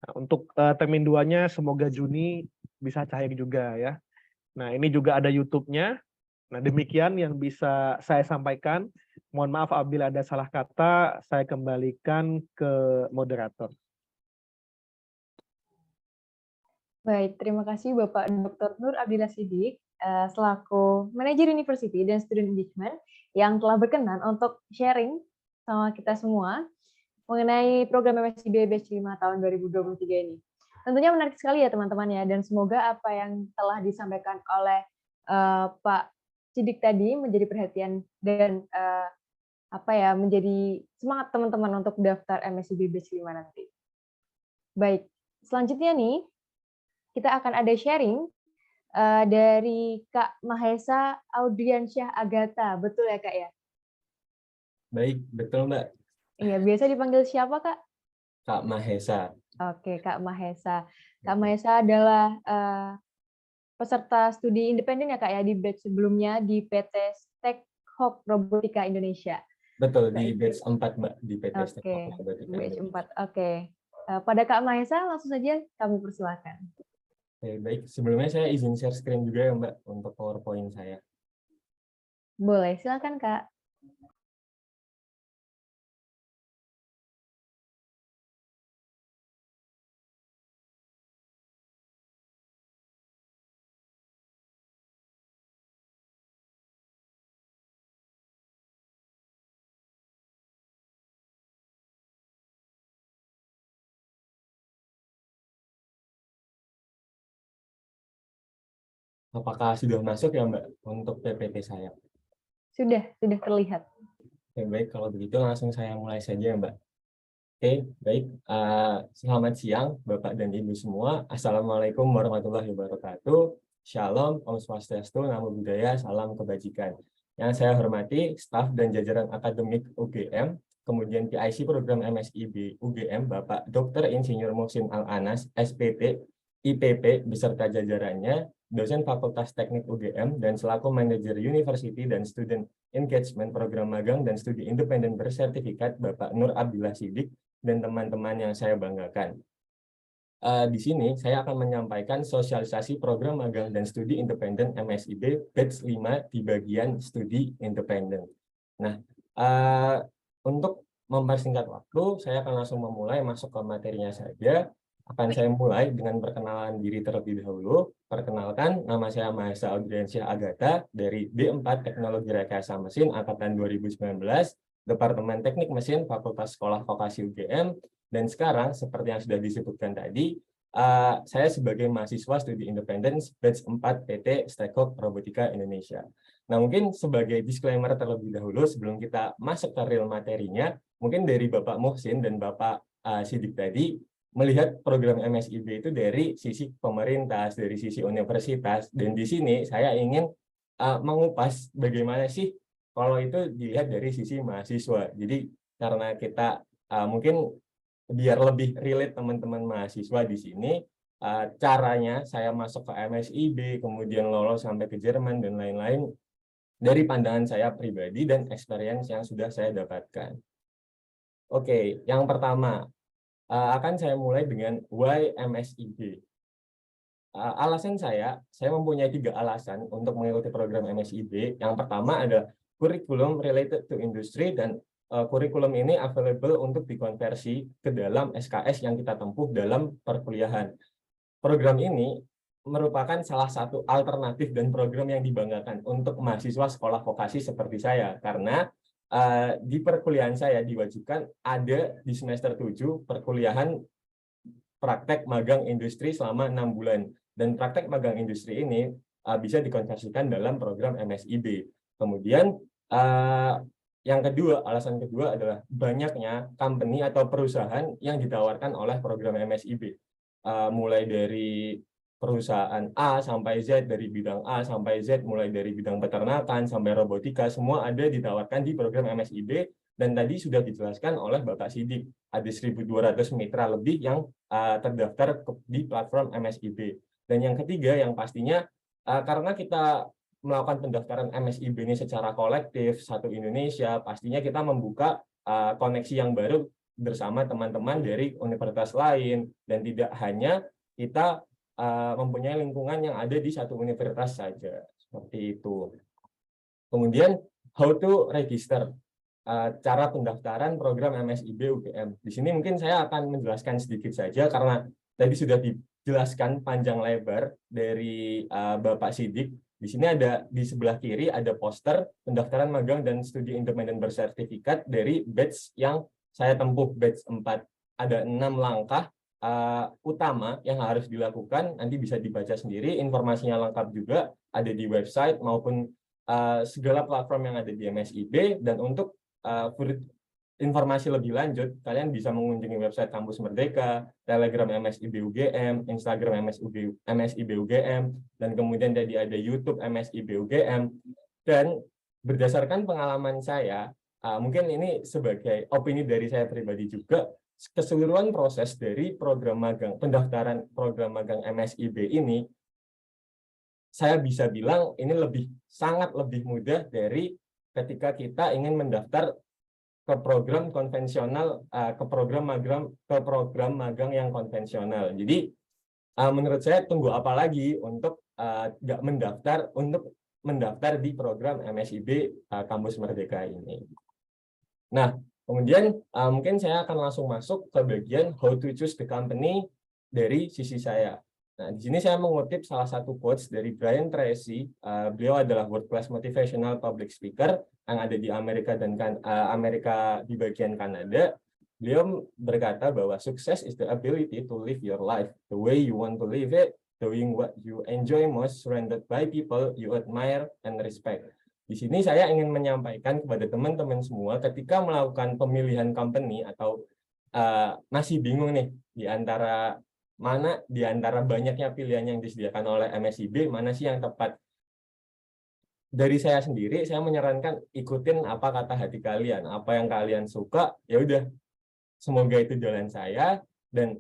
Nah, untuk termin 2-nya semoga Juni bisa cair juga ya. Nah, ini juga ada YouTube-nya. Nah, demikian yang bisa saya sampaikan. Mohon maaf apabila ada salah kata, saya kembalikan ke moderator. Baik, terima kasih Bapak Dr. Nur Abdillah Siddiq selaku Manajer University dan Student Engagement yang telah berkenan untuk sharing sama kita semua mengenai program MSIB Batch 5 tahun 2023 ini. Tentunya menarik sekali ya teman-teman ya, dan semoga apa yang telah disampaikan oleh Pak Siddiq tadi menjadi perhatian dan menjadi semangat teman-teman untuk daftar MSIB Batch 5 nanti. Baik, selanjutnya nih kita akan ada sharing dari Kak Mahesa Audriansyah Agatha, betul ya Kak ya? Baik, betul Mbak. Iya, biasa dipanggil siapa Kak? Kak Mahesa. Oke, Kak Mahesa. Kak Mahesa adalah peserta studi independen ya Kak ya, di batch sebelumnya di PT Stekhop Robotika Indonesia. Betul, di Baik. batch 4 Mbak, di PT Oke, Stekhop Robotika batch Indonesia. 4. Oke. Pada Kak Mahesa, langsung saja kami persilakan. Oke, baik. Sebelumnya saya izin share screen juga ya Mbak, untuk PowerPoint saya. Boleh, silakan Kak. Apakah sudah masuk ya Mbak, untuk PPT saya? Sudah terlihat. Oke, baik. Kalau begitu langsung saya mulai saja ya Mbak. Oke, baik. Selamat siang Bapak dan Ibu semua. Assalamualaikum warahmatullahi wabarakatuh. Shalom, Om Swastiastu, Namo Buddhaya, Salam Kebajikan. Yang saya hormati, staf dan jajaran akademik UGM, kemudian PIC Program MSIB UGM, Bapak Dr. Insinyur Muhsin Al-Anas, SPT, IPP, beserta jajarannya, dosen Fakultas Teknik UGM, dan selaku manajer University dan Student Engagement Program Magang dan Studi Independen Bersertifikat, Bapak Nur Abdillah Sidik, dan teman-teman yang saya banggakan. Di sini saya akan menyampaikan sosialisasi program magang dan studi independen MSIB batch 5 di bagian studi independen. Nah, untuk mempersingkat waktu, saya akan langsung memulai masuk ke materinya saja. Akan saya mulai dengan perkenalan diri terlebih dahulu. Perkenalkan, nama saya Mahesa Audriansyah Agatha dari D4 Teknologi Rekayasa Mesin Angkatan 2019, Departemen Teknik Mesin Fakultas Sekolah Vokasi UGM. Dan sekarang, seperti yang sudah disebutkan tadi, saya sebagai mahasiswa studi independen batch 4 PT Stekhop Robotika Indonesia. Nah, mungkin sebagai disclaimer terlebih dahulu sebelum kita masuk ke real materinya, mungkin dari Bapak Muhsin dan Bapak Sidik tadi, melihat program MSIB itu dari sisi pemerintah, dari sisi universitas, dan di sini saya ingin mengupas bagaimana sih kalau itu dilihat dari sisi mahasiswa. Jadi karena kita mungkin biar lebih relate teman-teman mahasiswa di sini, caranya saya masuk ke MSIB, kemudian lolos sampai ke Jerman dan lain-lain dari pandangan saya pribadi dan experience yang sudah saya dapatkan. Oke, yang pertama akan saya mulai dengan why MSIB. Alasan saya mempunyai 3 alasan untuk mengikuti program MSIB. Yang pertama ada kurikulum related to industry, dan kurikulum ini available untuk dikonversi ke dalam SKS yang kita tempuh dalam perkuliahan. Program ini merupakan salah satu alternatif dan program yang dibanggakan untuk mahasiswa sekolah vokasi seperti saya, karena di perkuliahan saya diwajibkan ada di semester 7 perkuliahan praktek magang industri selama 6 bulan. Dan praktek magang industri ini bisa dikonversikan dalam program MSIB. Kemudian yang kedua, alasan kedua adalah banyaknya company atau perusahaan yang ditawarkan oleh program MSIB. Mulai dari perusahaan A sampai Z, dari bidang A sampai Z, mulai dari bidang peternakan sampai robotika, semua ada ditawarkan di program MSIB. Dan tadi sudah dijelaskan oleh Bapak Sidik, ada 1.200 mitra lebih yang terdaftar di platform MSIB. Dan yang ketiga, yang pastinya karena kita melakukan pendaftaran MSIB ini secara kolektif, satu Indonesia, pastinya kita membuka koneksi yang baru bersama teman-teman dari universitas lain, dan tidak hanya kita mempunyai lingkungan yang ada di satu universitas saja, seperti itu. Kemudian, how to register, cara pendaftaran program MSIB UGM. Di sini mungkin saya akan menjelaskan sedikit saja, karena tadi sudah dijelaskan panjang lebar dari Bapak Sidik. Di sini ada di sebelah kiri ada poster pendaftaran magang dan studi independen bersertifikat dari batch yang saya tempuh, batch 4. Ada 6 langkah utama yang harus dilakukan, nanti bisa dibaca sendiri, informasinya lengkap juga, ada di website maupun segala platform yang ada di MSIB. Dan untuk informasi lebih lanjut, kalian bisa mengunjungi website Kampus Merdeka, Telegram MSIB UGM, Instagram MSIB UGM, dan kemudian tadi ada YouTube MSIB UGM. Dan berdasarkan pengalaman saya, mungkin ini sebagai opini dari saya pribadi juga, keseluruhan proses dari program magang, pendaftaran program magang MSIB ini, saya bisa bilang ini sangat lebih mudah dari ketika kita ingin mendaftar ke program konvensional, ke program magang yang konvensional. Jadi menurut saya tunggu apa lagi untuk nggak mendaftar di program MSIB Kampus Merdeka ini. Nah, kemudian mungkin saya akan langsung masuk ke bagian how to choose the company dari sisi saya. Nah, di sini saya mengutip salah satu quotes dari Brian Tracy. Beliau adalah world class motivational public speaker yang ada di Amerika dan Amerika di bagian Kanada. Beliau berkata bahwa success is the ability to live your life the way you want to live it, doing what you enjoy most, surrounded by people you admire and respect. Di sini saya ingin menyampaikan kepada teman-teman semua ketika melakukan pemilihan company atau masih bingung nih di antara banyaknya pilihan yang disediakan oleh MSIB, mana sih yang tepat. Dari saya sendiri, saya menyarankan ikutin apa kata hati kalian, apa yang kalian suka, ya udah. Semoga itu jalan saya dan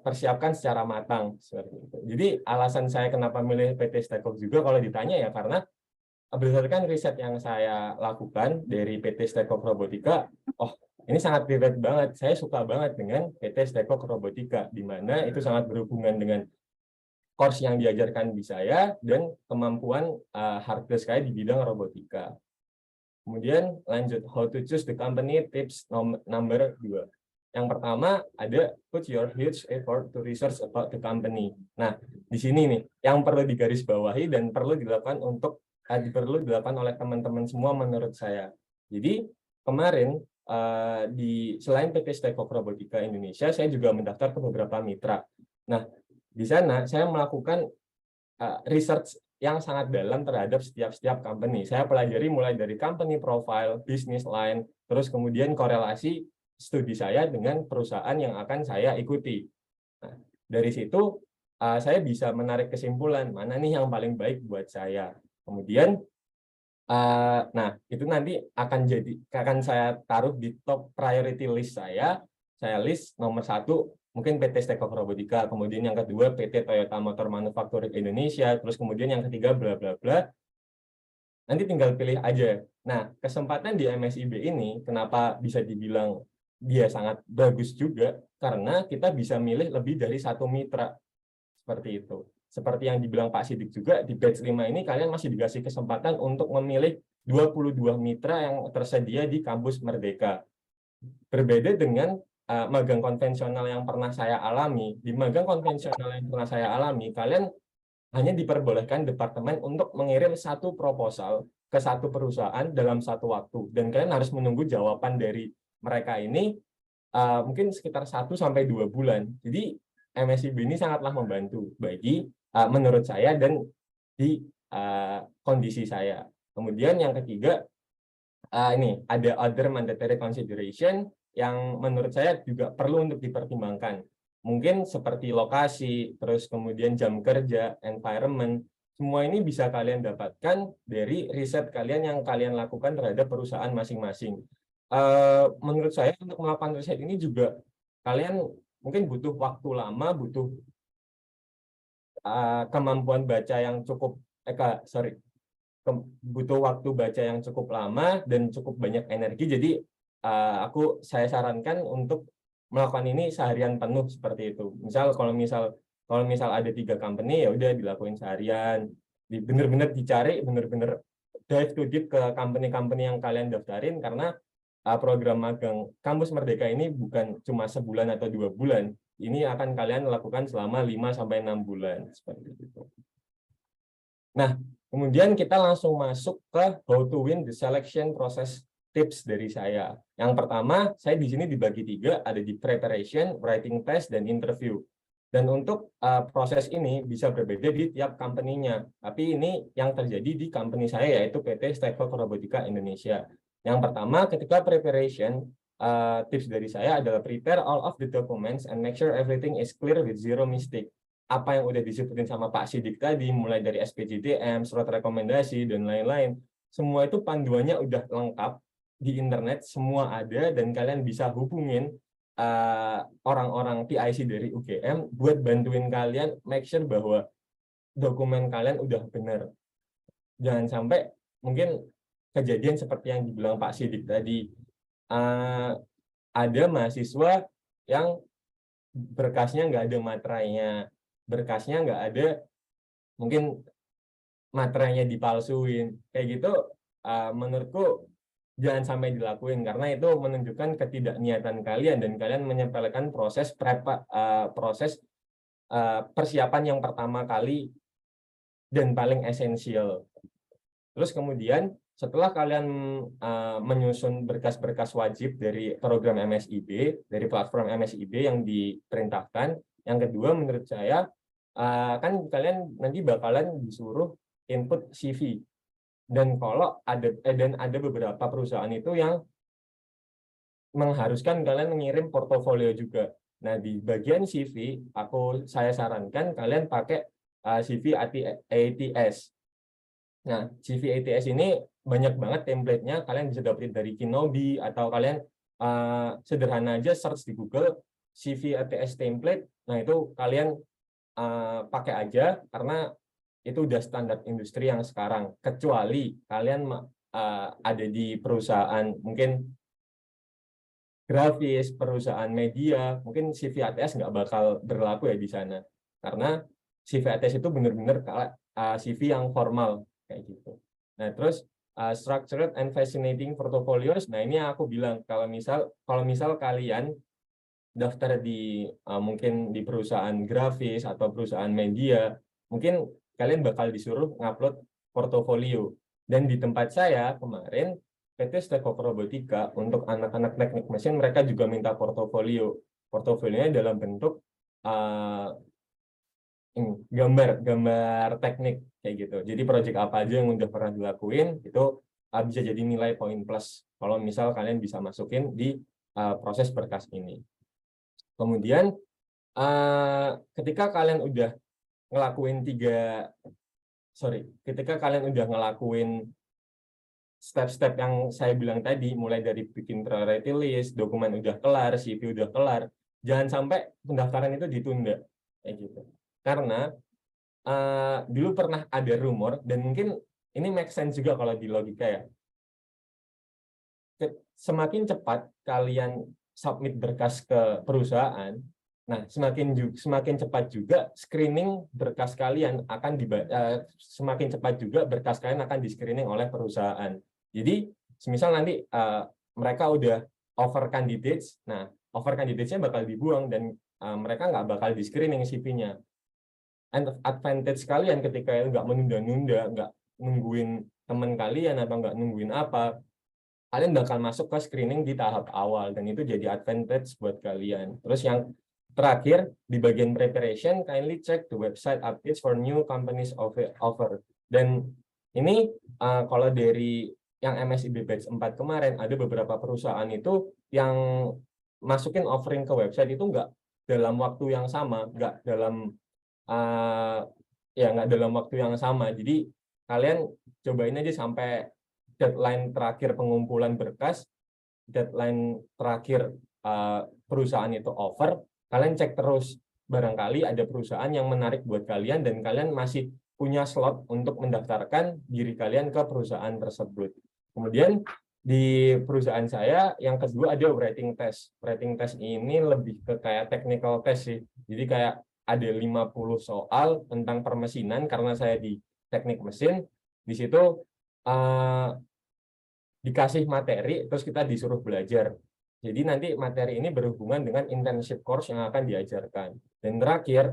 persiapkan secara matang seperti itu. Jadi alasan saya kenapa milih PT Stekok juga kalau ditanya ya karena berdasarkan riset yang saya lakukan dari PT Stekok Robotika, ini sangat relate banget. Saya suka banget dengan PT Stekok Robotika, di mana itu sangat berhubungan dengan course yang diajarkan di saya dan kemampuan hard skill saya di bidang robotika. Kemudian lanjut, how to choose the company, tips number 2. Yang pertama ada put your huge effort to research about the company. Nah, di sini nih yang perlu digarisbawahi dan perlu dilakukan oleh teman-teman semua menurut saya. Jadi kemarin selain PT Stekok Robotika Indonesia, saya juga mendaftar ke beberapa mitra. Nah, di sana saya melakukan research yang sangat dalam terhadap setiap company. Saya pelajari mulai dari company profile, business line, terus kemudian korelasi studi saya dengan perusahaan yang akan saya ikuti. Nah, dari situ saya bisa menarik kesimpulan mana nih yang paling baik buat saya. Kemudian, nah itu nanti akan saya taruh di top priority list saya. Saya list nomor 1 mungkin PT Stekok Robotika, kemudian yang kedua PT Toyota Motor Manufacturing Indonesia, terus kemudian yang ketiga bla bla bla. Nanti tinggal pilih aja. Nah, kesempatan di MSIB ini kenapa bisa dibilang dia sangat bagus juga karena kita bisa milih lebih dari 1 mitra. Seperti itu. Seperti yang dibilang Pak Sidik juga, di batch 5 ini kalian masih dikasih kesempatan untuk memilih 22 mitra yang tersedia di Kampus Merdeka. Berbeda dengan magang konvensional yang pernah saya alami. Di magang konvensional yang pernah saya alami, kalian hanya diperbolehkan departemen untuk mengirim 1 proposal ke 1 perusahaan dalam 1 waktu. Dan kalian harus menunggu jawaban dari mereka ini mungkin sekitar 1-2 bulan. Jadi MSIB ini sangatlah membantu bagi menurut saya dan di kondisi saya. Kemudian yang ketiga, ini ada other mandatory consideration yang menurut saya juga perlu untuk dipertimbangkan. Mungkin seperti lokasi, terus kemudian jam kerja, environment, semua ini bisa kalian dapatkan dari riset kalian yang kalian lakukan terhadap perusahaan masing-masing. Menurut saya untuk melakukan riset ini juga kalian mungkin butuh waktu lama, butuh kemampuan baca yang cukup, butuh waktu baca yang cukup lama dan cukup banyak energi. Jadi saya sarankan untuk melakukan ini seharian penuh seperti itu. Kalau misal ada 3 company ya udah dilakuin seharian, bener-bener dicari, bener-bener dive to deep ke company-company yang kalian daftarin karena program magang Kampus Merdeka ini bukan cuma sebulan atau 2 bulan. Ini akan kalian lakukan selama 5-6 bulan seperti itu. Nah, kemudian kita langsung masuk ke how to win the selection process. Tips dari saya. Yang pertama, saya di sini dibagi 3, ada di preparation, writing test, dan interview. Dan untuk proses ini bisa berbeda di tiap company-nya. Tapi ini yang terjadi di company saya yaitu PT Stekok Robotika Indonesia. Yang pertama, ketika preparation, tips dari saya adalah prepare all of the documents and make sure everything is clear with zero mistake. Apa yang udah disebutin sama Pak Sidik tadi, mulai dari SPJDM, surat rekomendasi, dan lain-lain, semua itu panduannya udah lengkap di internet, semua ada, dan kalian bisa hubungin orang-orang PIC dari UGM buat bantuin kalian make sure bahwa dokumen kalian udah benar. Jangan sampai mungkin kejadian seperti yang dibilang Pak Sidik tadi, ada mahasiswa yang berkasnya nggak ada materainya, berkasnya nggak ada, mungkin materainya dipalsuin, kayak gitu. Menurutku jangan sampai dilakuin, karena itu menunjukkan ketidakniatan kalian dan kalian menyepelekan proses persiapan yang pertama kali dan paling esensial. Terus kemudian setelah kalian menyusun berkas-berkas wajib dari program MSIB, dari platform MSIB yang diperintahkan, yang kedua menurut saya, kan kalian nanti bakalan disuruh input CV. Dan kalau ada beberapa perusahaan itu yang mengharuskan kalian mengirim portofolio juga. Nah, di bagian CV, saya sarankan kalian pakai CV ATS. Nah, CV ATS ini banyak banget template-nya, kalian bisa dapetin dari Kinobi, atau kalian sederhana aja search di Google CV ATS template. Nah, itu kalian pakai aja, karena itu udah standar industri yang sekarang. Kecuali kalian ada di perusahaan mungkin grafis, perusahaan media, mungkin CV ATS nggak bakal berlaku ya di sana. Karena CV ATS itu benar-benar CV yang formal, kayak gitu. Nah, terus structured and fascinating portfolios. Nah, ini aku bilang kalau misal kalian daftar di mungkin di perusahaan grafis atau perusahaan media, mungkin kalian bakal disuruh ngupload portofolio. Dan di tempat saya kemarin, PT Stack Robotika, untuk anak-anak teknik mesin, mereka juga minta portofolio. Portofolionya dalam bentuk gambar teknik, kayak gitu. Jadi proyek apa aja yang udah pernah dilakuin, itu bisa jadi nilai poin plus kalau misal kalian bisa masukin di proses berkas ini. Kemudian ketika kalian udah ngelakuin step-step yang saya bilang tadi, mulai dari bikin priority list, dokumen udah kelar, CV udah kelar, jangan sampai pendaftaran itu ditunda, kayak gitu. Karena dulu pernah ada rumor, dan mungkin ini make sense juga kalau di logika ya, semakin cepat kalian submit berkas ke perusahaan, nah semakin cepat juga screening berkas kalian akan semakin cepat juga berkas kalian akan di-screening oleh perusahaan. Jadi semisal nanti mereka udah offer candidates, nah offer candidates-nya bakal dibuang dan mereka nggak bakal di-screening CV-nya. And advantage kalian ketika kalian nggak menunda-nunda, nggak nungguin teman kalian atau nggak nungguin apa, kalian bakal masuk ke screening di tahap awal, dan itu jadi advantage buat kalian. Terus yang terakhir, di bagian preparation, kindly check the website updates for new companies offer. Dan ini kalau dari yang MSIB Batch 4 kemarin, ada beberapa perusahaan itu yang masukin offering ke website itu nggak dalam waktu yang sama, nggak dalam waktu yang sama. Jadi kalian cobain aja sampai deadline terakhir pengumpulan berkas, deadline terakhir perusahaan itu offer, kalian cek terus, barangkali ada perusahaan yang menarik buat kalian dan kalian masih punya slot untuk mendaftarkan diri kalian ke perusahaan tersebut. Kemudian di perusahaan saya yang kedua ada writing test. Writing test ini lebih ke kayak technical test sih. Jadi kayak ada 50 soal tentang permesinan, karena saya di teknik mesin. Di situ dikasih materi, terus kita disuruh belajar. Jadi nanti materi ini berhubungan dengan internship course yang akan diajarkan. Dan terakhir,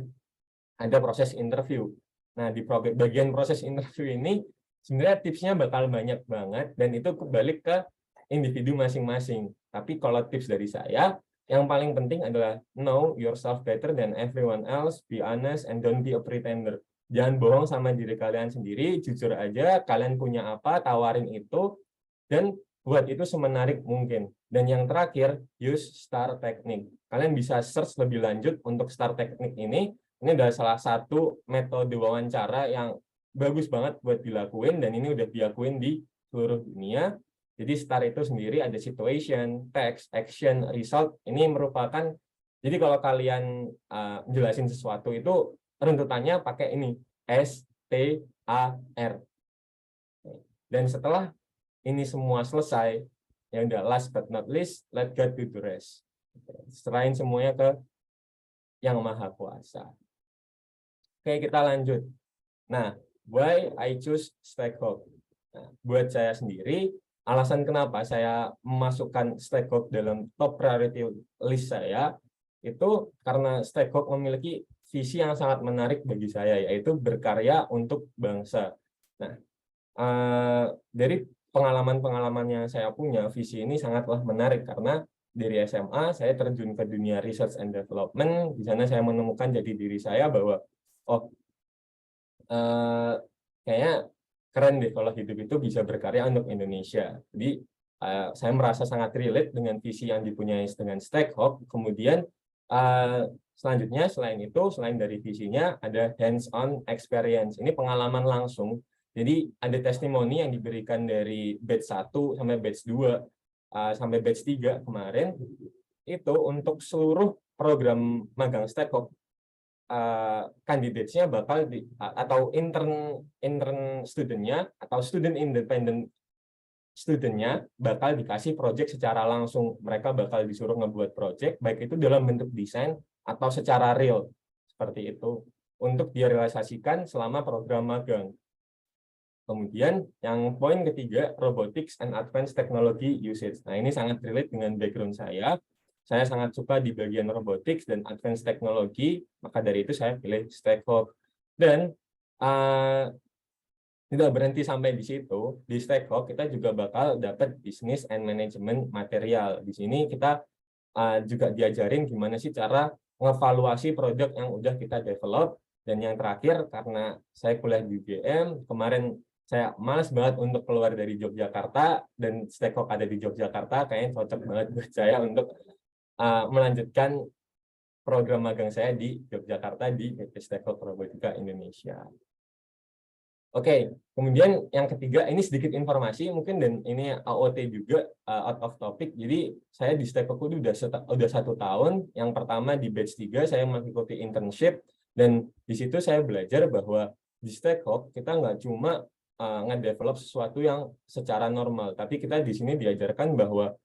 ada proses interview. Nah, di bagian proses interview ini, sebenarnya tipsnya bakal banyak banget, dan itu kembali ke individu masing-masing. Tapi kalau tips dari saya, yang paling penting adalah know yourself better than everyone else, be honest, and don't be a pretender. Jangan bohong sama diri kalian sendiri, jujur aja, kalian punya apa, tawarin itu, dan buat itu semenarik mungkin. Dan yang terakhir, use STAR Technique. Kalian bisa search lebih lanjut untuk STAR Technique ini. Ini adalah salah satu metode wawancara yang bagus banget buat dilakuin, dan ini udah dilakuin di seluruh dunia. Jadi STAR itu sendiri ada situation, text, action, result. Ini merupakan, jadi kalau kalian jelasin sesuatu itu runtutannya pakai ini, STAR. Dan setelah ini semua selesai, ya udah, last but not least, let God do the rest. Serahin semuanya ke Yang Maha Kuasa. Oke, kita lanjut. Nah, why I choose Stackhawk? Nah, buat saya sendiri, alasan kenapa saya memasukkan Stackhawk dalam top priority list saya, itu karena Stackhawk memiliki visi yang sangat menarik bagi saya, yaitu berkarya untuk bangsa. Nah, dari pengalaman-pengalaman yang saya punya, visi ini sangatlah menarik karena dari SMA saya terjun ke dunia research and development. Di sana saya menemukan jati diri saya bahwa kayaknya keren deh kalau hidup itu bisa berkarya untuk Indonesia. Jadi saya merasa sangat relate dengan visi yang dipunyai dengan Stackhawk. Kemudian selanjutnya selain dari visinya ada hands-on experience. Ini pengalaman langsung. Jadi ada testimoni yang diberikan dari batch 1 sampai batch 2 sampai batch 3 kemarin, itu untuk seluruh program magang Stackhawk, kandidatnya bakal atau intern studentnya atau student independent studentnya bakal dikasih project secara langsung. Mereka bakal disuruh ngebuat project, baik itu dalam bentuk desain atau secara real, seperti itu, untuk direalisasikan selama program magang. Kemudian yang poin ketiga, robotics and advanced technology usage. Nah, ini sangat relate dengan background saya. Saya sangat suka di bagian robotics dan advanced technology, maka dari itu saya pilih Stackhawk. Dan tidak berhenti sampai di situ. Di Stackhawk kita juga bakal dapat business and management material. Di sini kita juga diajarin gimana sih cara ngevaluasi produk yang udah kita develop. Dan yang terakhir, karena saya kuliah di UGM, kemarin saya malas banget untuk keluar dari Yogyakarta, dan Stackhawk ada di Yogyakarta, kayaknya cocok banget buat saya untuk melanjutkan program magang saya di Yogyakarta di PT Stackhawk Robotika Indonesia. Oke, kemudian yang ketiga, ini sedikit informasi mungkin, dan ini AOT juga, out of topic. Jadi saya di Stackhawk udah 1 tahun. Yang pertama di batch 3 saya mengikuti internship, dan di situ saya belajar bahwa di Stackhawk kita nggak cuma nge-develop sesuatu yang secara normal, tapi kita di sini diajarkan bahwa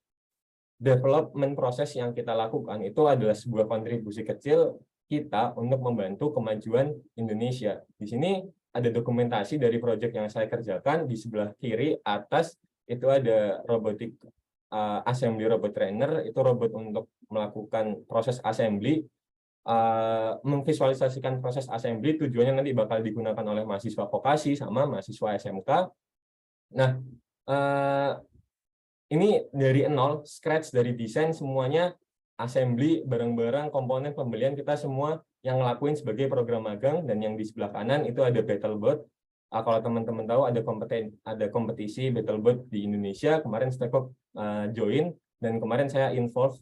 development proses yang kita lakukan itu adalah sebuah kontribusi kecil kita untuk membantu kemajuan Indonesia. Di sini ada dokumentasi dari proyek yang saya kerjakan. Di sebelah kiri atas itu ada robotic assembly robot trainer, itu robot untuk melakukan proses assembly, memvisualisasikan proses assembly. Tujuannya nanti bakal digunakan oleh mahasiswa vokasi sama mahasiswa SMK. Nah, ini dari nol, scratch, dari desain, semuanya assembly, barang-barang, komponen pembelian kita semua yang ngelakuin sebagai program magang. Dan yang di sebelah kanan itu ada BattleBot. Kalau teman-teman tahu ada kompetisi BattleBot di Indonesia, kemarin Stackhawk join, dan kemarin saya involve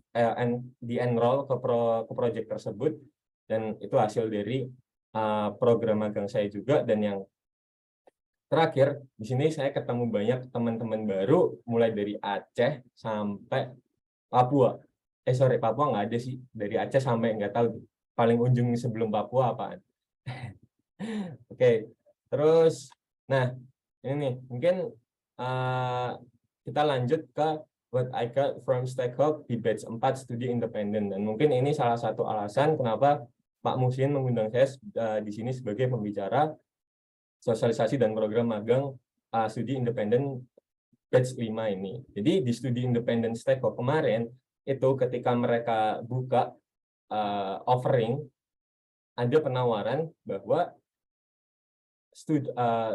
di enroll ke project tersebut, dan itu hasil dari program magang saya juga. Dan yang terakhir, di sini saya ketemu banyak teman-teman baru, mulai dari Aceh sampai Papua. Papua nggak ada sih, dari Aceh sampai nggak tahu paling ujung sebelum Papua apaan. Oke, terus, nah ini nih, mungkin kita lanjut ke what I got from Stackhawk di batch 4 studi independen. Dan mungkin ini salah satu alasan kenapa Pak Muhsin mengundang saya di sini sebagai pembicara sosialisasi dan program magang studi independen batch 5 ini. Jadi di studi independen Stackhawk kemarin, itu ketika mereka buka offering, ada penawaran bahwa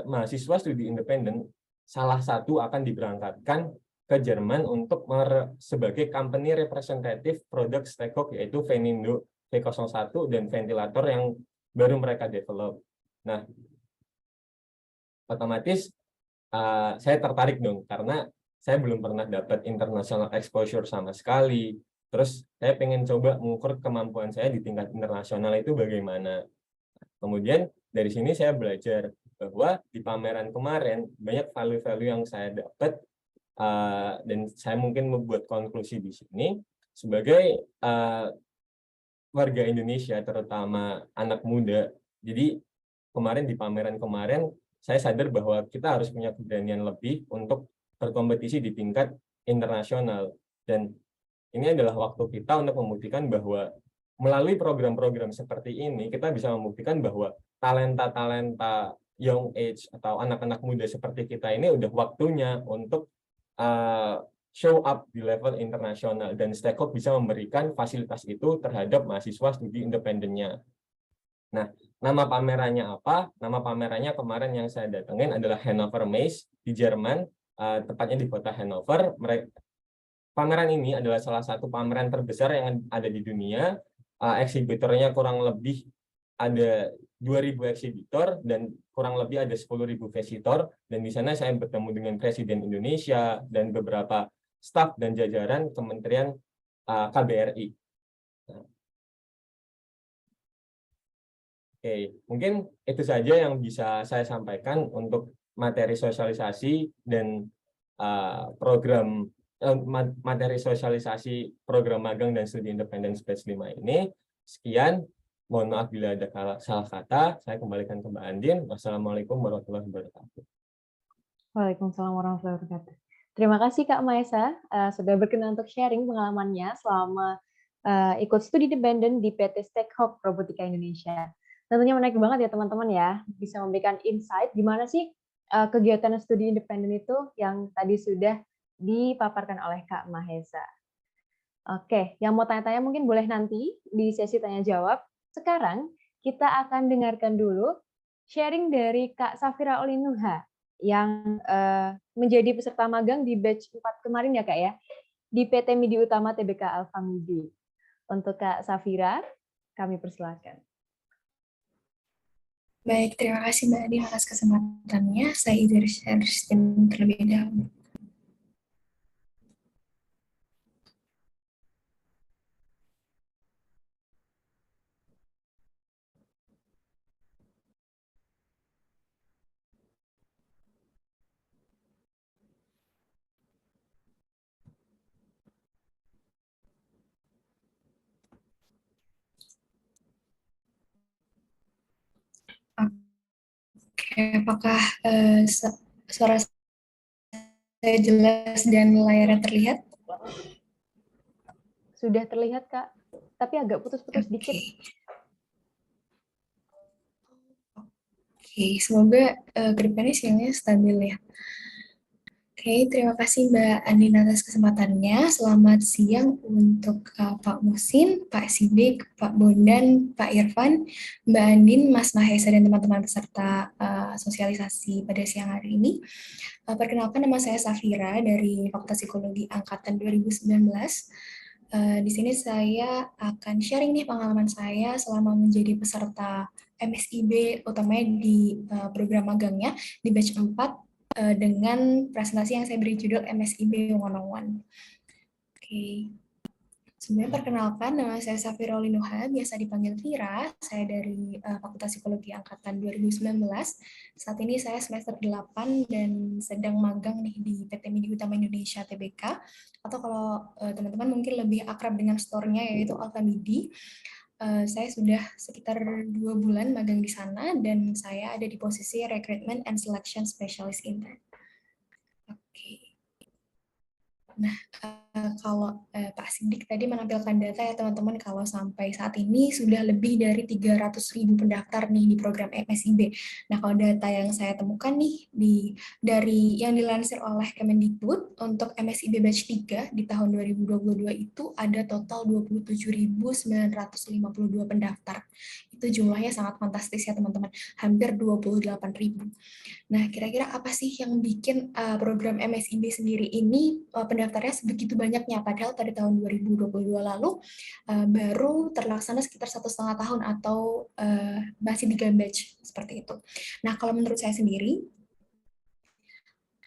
mahasiswa studi independen salah satu akan diberangkatkan ke Jerman untuk sebagai company representative produk Stackhawk, yaitu Venindo V01 dan ventilator yang baru mereka develop. Nah, otomatis saya tertarik dong, karena saya belum pernah dapat international exposure sama sekali. Terus saya pengen coba mengukur kemampuan saya di tingkat internasional itu bagaimana. Kemudian dari sini saya belajar bahwa di pameran kemarin banyak value-value yang saya dapat, dan saya mungkin membuat konklusi di sini sebagai warga Indonesia, terutama anak muda. Jadi kemarin di pameran kemarin saya sadar bahwa kita harus punya keberanian lebih untuk berkompetisi di tingkat internasional, dan ini adalah waktu kita untuk membuktikan bahwa melalui program-program seperti ini kita bisa membuktikan bahwa talenta-talenta young age atau anak-anak muda seperti kita ini udah waktunya untuk show up di level internasional, dan Stekop bisa memberikan fasilitas itu terhadap mahasiswa studi independennya. Nah, nama pamerannya apa? Nama pamerannya kemarin yang saya datengin adalah Hannover Messe di Jerman, tepatnya di kota Hannover. Pameran ini adalah salah satu pameran terbesar yang ada di dunia. Eksibitornya kurang lebih ada 2.000 eksibitor dan kurang lebih ada 10.000 visitor. Dan di sana saya bertemu dengan Presiden Indonesia dan beberapa staf dan jajaran Kementerian KBRI. Oke, mungkin itu saja yang bisa saya sampaikan untuk materi sosialisasi dan materi sosialisasi program magang dan studi independen batch 5 ini. Sekian, mohon maaf bila ada salah kata. Saya kembalikan ke Mbak Andin. Wassalamualaikum warahmatullahi wabarakatuh. Waalaikumsalam warahmatullahi wabarakatuh. Terima kasih Kak Maesa sudah berkenan untuk sharing pengalamannya selama ikut studi independen di PT Stekop Robotika Indonesia. Tentunya menarik banget ya teman-teman ya, bisa memberikan insight gimana sih kegiatan studi independen itu yang tadi sudah dipaparkan oleh Kak Mahesa. Oke, yang mau tanya-tanya mungkin boleh nanti di sesi tanya-jawab. Sekarang kita akan dengarkan dulu sharing dari Kak Safira Olinuha yang menjadi peserta magang di batch 4 kemarin ya Kak ya, di PT Midi Utama TBK Alfa Midi. Untuk Kak Safira, kami persilakan. Baik, terima kasih Mbak Adi atas kesempatannya. Saya izin share screen terlebih dahulu. Oke, apakah suara saya jelas dan layarnya terlihat? Sudah terlihat Kak, tapi agak putus-putus dikit. Oke, semoga kedepannya sinyalnya stabil ya. Oke, terima kasih Mbak Andin atas kesempatannya. Selamat siang untuk Pak Musin, Pak Sidik, Pak Bondan, Pak Irfan, Mbak Andin, Mas Mahesa, dan teman-teman peserta sosialisasi pada siang hari ini. Perkenalkan, nama saya Safira dari Fakultas Psikologi Angkatan 2019. Di sini saya akan sharing nih pengalaman saya selama menjadi peserta MSIB, utamanya di program magangnya di batch 4 dengan presentasi yang saya beri judul MSIB 101. Oke. Sebenarnya perkenalkan, nama saya Safira Olinuha, biasa dipanggil Vira. Saya dari Fakultas Psikologi Angkatan 2019. Saat ini saya semester 8 dan sedang magang nih di PT Midi Utama Indonesia TBK, atau kalau teman-teman mungkin lebih akrab dengan store-nya yaitu Alfa Midi. Saya sudah sekitar 2 bulan magang di sana dan saya ada di posisi Recruitment and Selection Specialist Intern. Oke. Nah, kalau Pak Sidik tadi menampilkan data ya teman-teman, kalau sampai saat ini sudah lebih dari 300.000 pendaftar nih di program MSIB. Nah, kalau data yang saya temukan nih dari yang dilansir oleh Kemendikbud untuk MSIB batch 3 di tahun 2022 itu ada total 27.952 pendaftar. Itu jumlahnya sangat fantastis ya teman-teman, hampir 28.000. Nah, kira-kira apa sih yang bikin program MSIB sendiri ini pendaftarnya sebegitu banyaknya, padahal pada tahun 2022 lalu baru terlaksana sekitar 1,5 tahun atau masih 3 batch seperti itu. Nah, kalau menurut saya sendiri,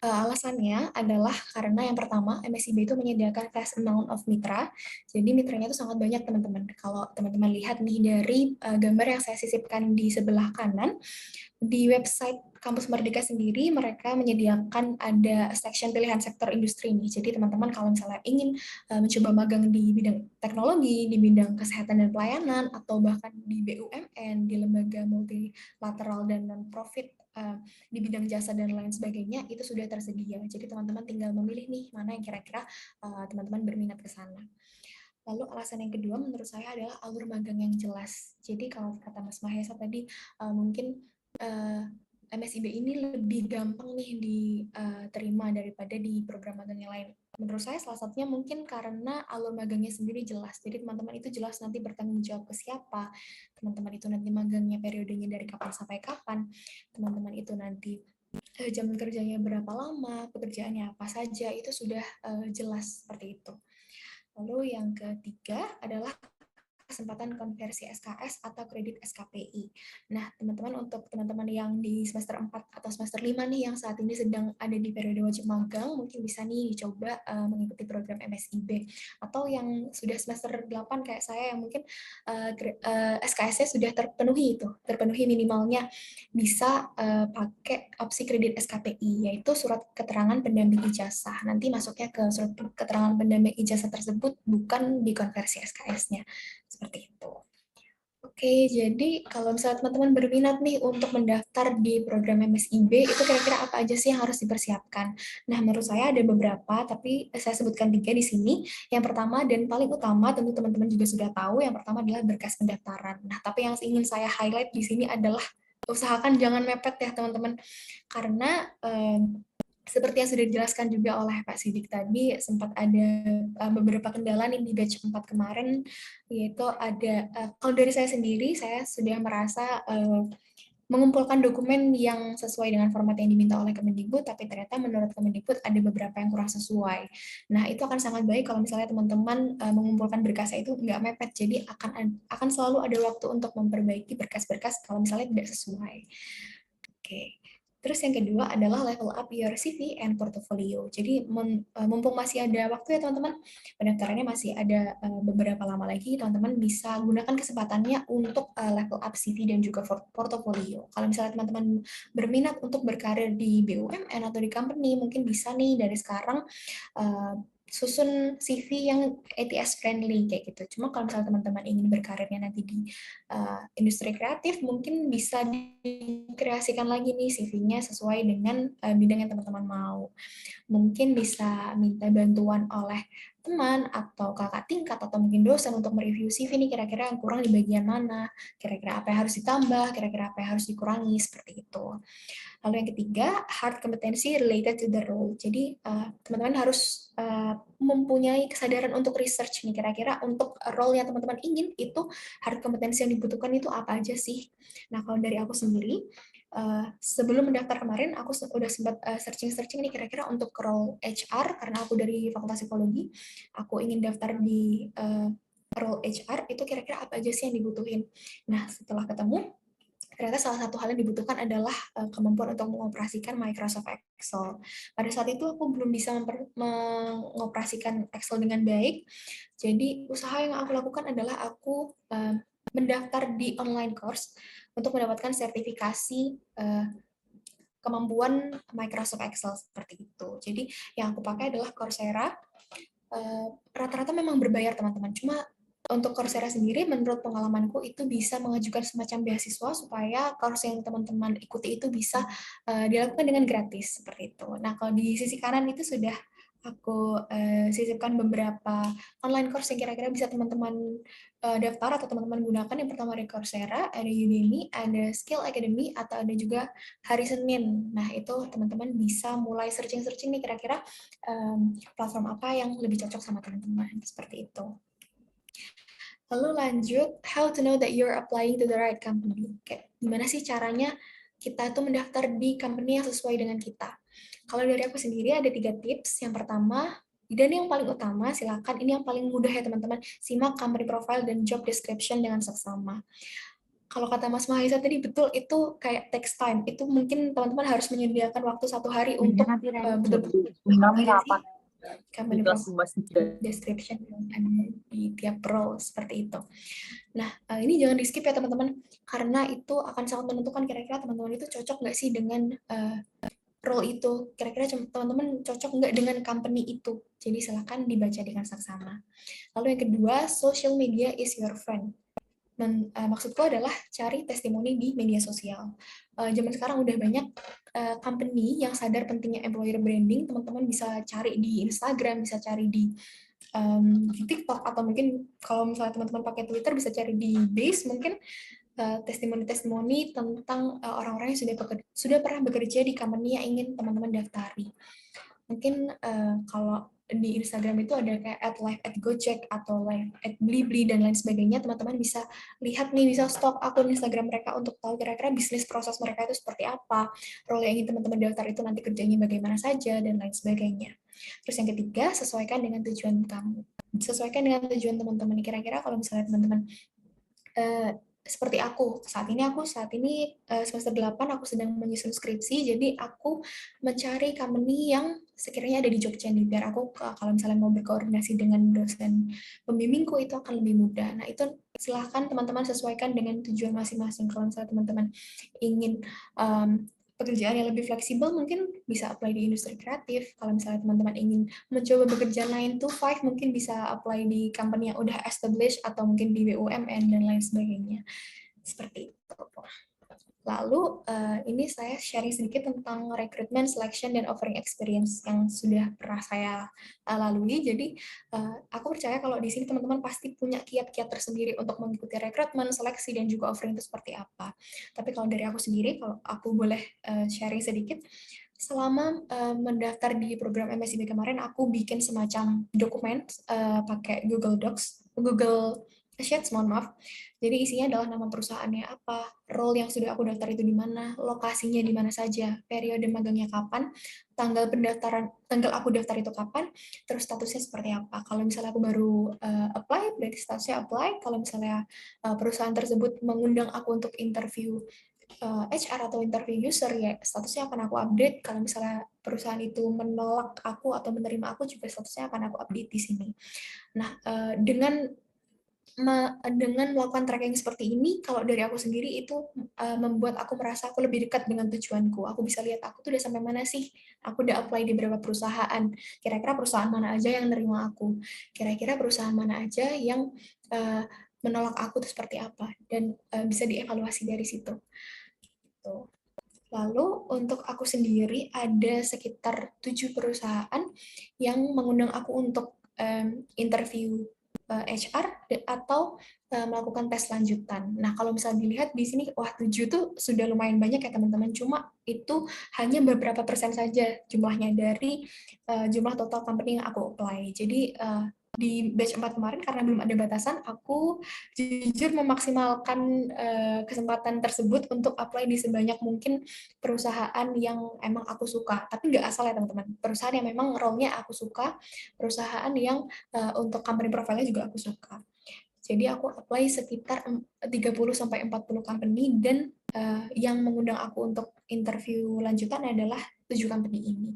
Alasannya adalah karena yang pertama, MSIB itu menyediakan vast amount of mitra. Jadi mitranya itu sangat banyak, teman-teman. Kalau teman-teman lihat nih dari gambar yang saya sisipkan di sebelah kanan, di website Kampus Merdeka sendiri, mereka menyediakan ada section pilihan sektor industri nih. Jadi teman-teman kalau misalnya ingin mencoba magang di bidang teknologi, di bidang kesehatan dan pelayanan, atau bahkan di BUMN, di lembaga multilateral dan non-profit, di bidang jasa dan lain sebagainya, itu sudah tersedia. Jadi teman-teman tinggal memilih nih mana yang kira-kira teman-teman berminat ke sana. Lalu alasan yang kedua menurut saya adalah alur magang yang jelas. Jadi kalau kata Mas Mahesa tadi, mungkin MSIB ini lebih gampang nih diterima daripada di program magang yang lain. Menurut saya salah satunya mungkin karena alur magangnya sendiri jelas. Jadi teman-teman itu jelas nanti bertanggung jawab ke siapa, teman-teman itu nanti magangnya periodenya dari kapan sampai kapan, teman-teman itu nanti jam kerjanya berapa lama, pekerjaannya apa saja, itu sudah jelas seperti itu. Lalu yang ketiga adalah kesempatan konversi SKS atau kredit SKPI. Nah, teman-teman, untuk teman-teman yang di semester 4 atau semester 5 nih yang saat ini sedang ada di periode wajib magang, mungkin bisa nih dicoba mengikuti program MSIB. Atau yang sudah semester 8 kayak saya yang mungkin SKS-nya sudah terpenuhi minimalnya, bisa pakai opsi kredit SKPI, yaitu surat keterangan pendamping ijazah. Nanti masuknya ke surat keterangan pendamping ijazah tersebut, bukan di konversi SKS-nya. Seperti itu. Oke, jadi kalau misalnya teman-teman berminat nih untuk mendaftar di program MSIB, itu kira-kira apa aja sih yang harus dipersiapkan? Nah, menurut saya ada beberapa, tapi saya sebutkan 3 di sini. Yang pertama dan paling utama, tentu teman-teman juga sudah tahu, yang pertama adalah berkas pendaftaran. Nah, tapi yang ingin saya highlight di sini adalah usahakan jangan mepet ya, teman-teman. Karena seperti yang sudah dijelaskan juga oleh Pak Sidik tadi, sempat ada beberapa kendala nih di batch 4 kemarin, yaitu ada, kalau dari saya sendiri, saya sudah merasa mengumpulkan dokumen yang sesuai dengan format yang diminta oleh Kemendikbud, tapi ternyata menurut Kemendikbud ada beberapa yang kurang sesuai. Nah, itu akan sangat baik kalau misalnya teman-teman mengumpulkan berkasnya itu nggak mepet, jadi akan selalu ada waktu untuk memperbaiki berkas-berkas kalau misalnya tidak sesuai. Oke. Terus yang kedua adalah level up your CV and portfolio. Jadi mumpung masih ada waktu ya teman-teman, pendaftarannya masih ada beberapa lama lagi, teman-teman bisa gunakan kesempatannya untuk level up CV dan juga portfolio. Kalau misalnya teman-teman berminat untuk berkarir di BUMN atau di company, mungkin bisa nih dari sekarang susun CV yang ATS friendly kayak gitu. Cuma kalau misalnya teman-teman ingin berkarirnya nanti di industri kreatif, mungkin bisa dikreasikan lagi nih CV-nya sesuai dengan bidang yang teman-teman mau. Mungkin bisa minta bantuan oleh teman atau kakak tingkat atau mungkin dosen untuk mereview CV nih, kira-kira yang kurang di bagian mana, kira-kira apa yang harus ditambah, kira-kira apa yang harus dikurangi, seperti itu. Lalu yang ketiga, hard competency related to the role. Jadi teman-teman harus mempunyai kesadaran untuk research nih, kira-kira untuk role yang teman-teman ingin itu hard competency yang dibutuhkan itu apa aja sih. Nah, kalau dari aku sendiri, sebelum mendaftar kemarin, aku udah sempat searching-searching nih kira-kira untuk role HR, karena aku dari Fakultas Psikologi, aku ingin daftar di role HR, itu kira-kira apa aja sih yang dibutuhin. Nah, setelah ketemu, ternyata salah satu hal yang dibutuhkan adalah kemampuan untuk mengoperasikan Microsoft Excel. Pada saat itu aku belum bisa mengoperasikan Excel dengan baik, jadi usaha yang aku lakukan adalah aku mendaftar di online course untuk mendapatkan sertifikasi kemampuan Microsoft Excel seperti itu. Jadi yang aku pakai adalah Coursera. Rata-rata memang berbayar teman-teman, cuma untuk Coursera sendiri, menurut pengalamanku itu bisa mengajukan semacam beasiswa supaya course yang teman-teman ikuti itu bisa dilakukan dengan gratis seperti itu. Nah, kalau di sisi kanan itu sudah aku sisipkan beberapa online course yang kira-kira bisa teman-teman daftar atau teman-teman gunakan. Yang pertama ada Coursera, ada Udemy, ada Skill Academy, atau ada juga Hari Senin. Nah, itu teman-teman bisa mulai searching-searching nih kira-kira platform apa yang lebih cocok sama teman-teman, seperti itu. Lalu lanjut, how to know that you're applying to the right company. Kayak gimana sih caranya kita tuh mendaftar di company yang sesuai dengan kita. Kalau dari aku sendiri ada 3 tips. Yang pertama, dan yang paling utama, silakan ini yang paling mudah ya teman-teman, simak company profile dan job description dengan seksama. kalau kata Mas Mahesa tadi betul, itu kayak takes time. Itu mungkin teman-teman harus menyediakan waktu 1 hari untuk betul-betul apa sih company description yang ada di tiap role seperti itu. Nah, ini jangan di skip ya teman-teman, karena itu akan sangat menentukan kira-kira teman-teman itu cocok nggak sih dengan role itu. Kira-kira teman-teman cocok nggak dengan company itu. Jadi silakan dibaca dengan saksama. Lalu yang kedua, social media is your friend. Maksudku adalah cari testimoni di media sosial. Zaman sekarang udah banyak company yang sadar pentingnya employer branding. Teman-teman bisa cari di Instagram, bisa cari di TikTok, atau mungkin kalau misalnya teman-teman pakai Twitter bisa cari di Base, mungkin testimoni-testimoni tentang orang-orang yang sudah pernah bekerja di company yang ingin teman-teman daftari. Mungkin kalau di Instagram itu ada kayak @live @gojek atau live @blibli dan lain sebagainya. Teman-teman bisa lihat nih, bisa stok akun Instagram mereka untuk tahu kira-kira bisnis proses mereka itu seperti apa, role yang ingin teman-teman daftar itu nanti kerjanya bagaimana saja, dan lain sebagainya. Terus yang ketiga, sesuaikan dengan tujuan kamu. Sesuaikan dengan tujuan teman-teman. Kira-kira kalau misalnya teman-teman seperti aku saat ini semester 8, aku sedang menyusun skripsi, jadi aku mencari company yang sekiranya ada di Jogja nih, biar aku kalau misalnya mau berkoordinasi dengan dosen pembimbingku itu akan lebih mudah. Nah, itu silahkan teman-teman sesuaikan dengan tujuan masing-masing. Kalau misalnya teman-teman ingin pekerjaan yang lebih fleksibel, mungkin bisa apply di industri kreatif. Kalau misalnya teman-teman ingin mencoba bekerja 9 to 5, mungkin bisa apply di company yang udah established atau mungkin di BUMN dan lain sebagainya. Seperti itu. Lalu ini saya sharing sedikit tentang recruitment, selection, dan offering experience yang sudah pernah saya lalui. Jadi aku percaya kalau di sini teman-teman pasti punya kiat-kiat tersendiri untuk mengikuti rekrutmen, seleksi, dan juga offering itu seperti apa. Tapi kalau dari aku sendiri, kalau aku boleh sharing sedikit, selama mendaftar di program MSIB kemarin, aku bikin semacam dokumen pakai Google Docs, Google Sheets, mohon maaf. Jadi isinya adalah nama perusahaannya apa, role yang sudah aku daftar itu di mana, lokasinya di mana saja, periode magangnya kapan, tanggal aku daftar itu kapan, terus statusnya seperti apa. Kalau misalnya aku baru apply, berarti statusnya apply. Kalau misalnya perusahaan tersebut mengundang aku untuk interview HR atau interview user, ya statusnya akan aku update. Kalau misalnya perusahaan itu menolak aku atau menerima aku, juga statusnya akan aku update di sini. Nah, dengan melakukan tracking seperti ini, kalau dari aku sendiri itu membuat aku merasa aku lebih dekat dengan tujuanku. Aku bisa lihat aku tuh udah sampai mana sih, aku udah apply di beberapa perusahaan, kira-kira perusahaan mana aja yang nerima aku, kira-kira perusahaan mana aja yang menolak aku tuh seperti apa, dan bisa dievaluasi dari situ. Lalu untuk aku sendiri ada sekitar 7 perusahaan yang mengundang aku untuk interview HR atau melakukan tes lanjutan. Nah, kalau misalnya dilihat di sini, wah 7 tuh sudah lumayan banyak ya teman-teman, cuma itu hanya beberapa persen saja jumlahnya dari jumlah total company yang aku apply. Jadi di batch 4 kemarin, karena belum ada batasan, aku jujur memaksimalkan kesempatan tersebut untuk apply di sebanyak mungkin perusahaan yang emang aku suka. Tapi nggak asal ya teman-teman, perusahaan yang memang role-nya aku suka, perusahaan yang untuk company profile-nya juga aku suka. Jadi aku apply sekitar 30-40 company, dan yang mengundang aku untuk interview lanjutan adalah 7 company ini.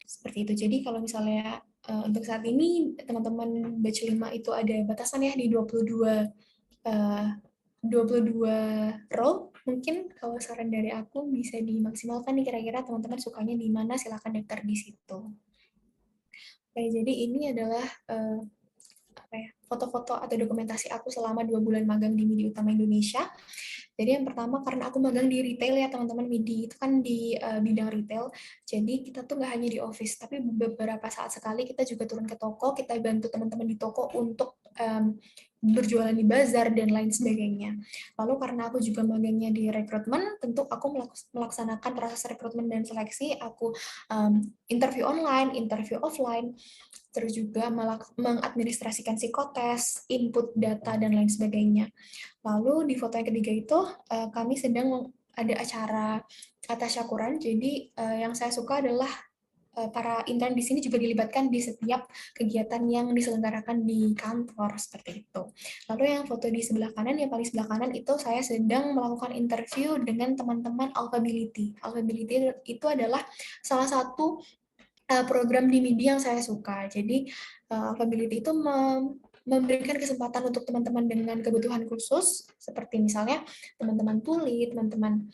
Seperti itu. Jadi kalau misalnya untuk saat ini teman-teman batch 5 itu ada batasan ya di 22 role. Mungkin kalau saran dari aku bisa dimaksimalkan nih, kira-kira teman-teman sukanya di mana, silakan daftar di situ. Oke, jadi ini adalah foto-foto atau dokumentasi aku selama 2 bulan magang di Media Utama Indonesia. Jadi yang pertama, karena aku magang di retail ya teman-teman, MIDI itu kan di bidang retail, jadi kita tuh nggak hanya di office, tapi beberapa saat sekali kita juga turun ke toko, kita bantu teman-teman di toko untuk berjualan di bazar dan lain sebagainya. Lalu karena aku juga magangnya di rekrutmen, tentu aku melaksanakan proses rekrutmen dan seleksi, aku interview online, interview offline, terus juga mengadministrasikan psikotes, input data, dan lain sebagainya. Lalu di foto yang ketiga itu kami sedang ada acara tasyakuran. Jadi yang saya suka adalah para intern di sini juga dilibatkan di setiap kegiatan yang diselenggarakan di kantor seperti itu. Lalu yang foto di sebelah kanan, yang paling sebelah kanan itu saya sedang melakukan interview dengan teman-teman Alpability. Alpability itu adalah salah satu program di MIDI yang saya suka. Jadi Alpability itu memberikan kesempatan untuk teman-teman dengan kebutuhan khusus, seperti misalnya teman-teman tuli, teman-teman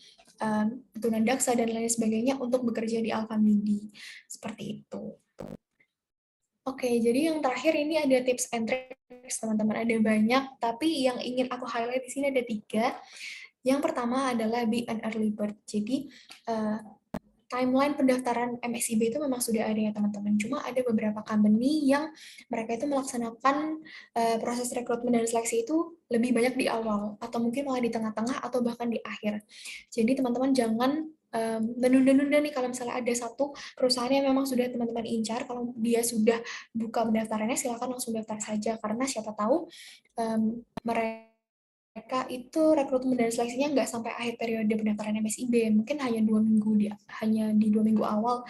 tunadaksa dan lain sebagainya untuk bekerja di Alphamidi. Seperti itu. Oke, jadi yang terakhir ini ada tips and tricks, teman-teman. Ada banyak, tapi yang ingin aku highlight di sini ada 3. Yang pertama adalah be an early bird. Jadi, timeline pendaftaran MSIB itu memang sudah ada ya teman-teman. Cuma ada beberapa company yang mereka itu melaksanakan proses rekrutmen dan seleksi itu lebih banyak di awal, atau mungkin malah di tengah-tengah, atau bahkan di akhir. Jadi teman-teman jangan menunda-nunda nih kalau misalnya ada satu perusahaan yang memang sudah teman-teman incar, kalau dia sudah buka pendaftarannya, silakan langsung daftar saja, karena siapa tahu mereka itu rekrutmen dan seleksinya nggak sampai akhir periode pendaftaran MSIB, mungkin hanya 2 minggu awal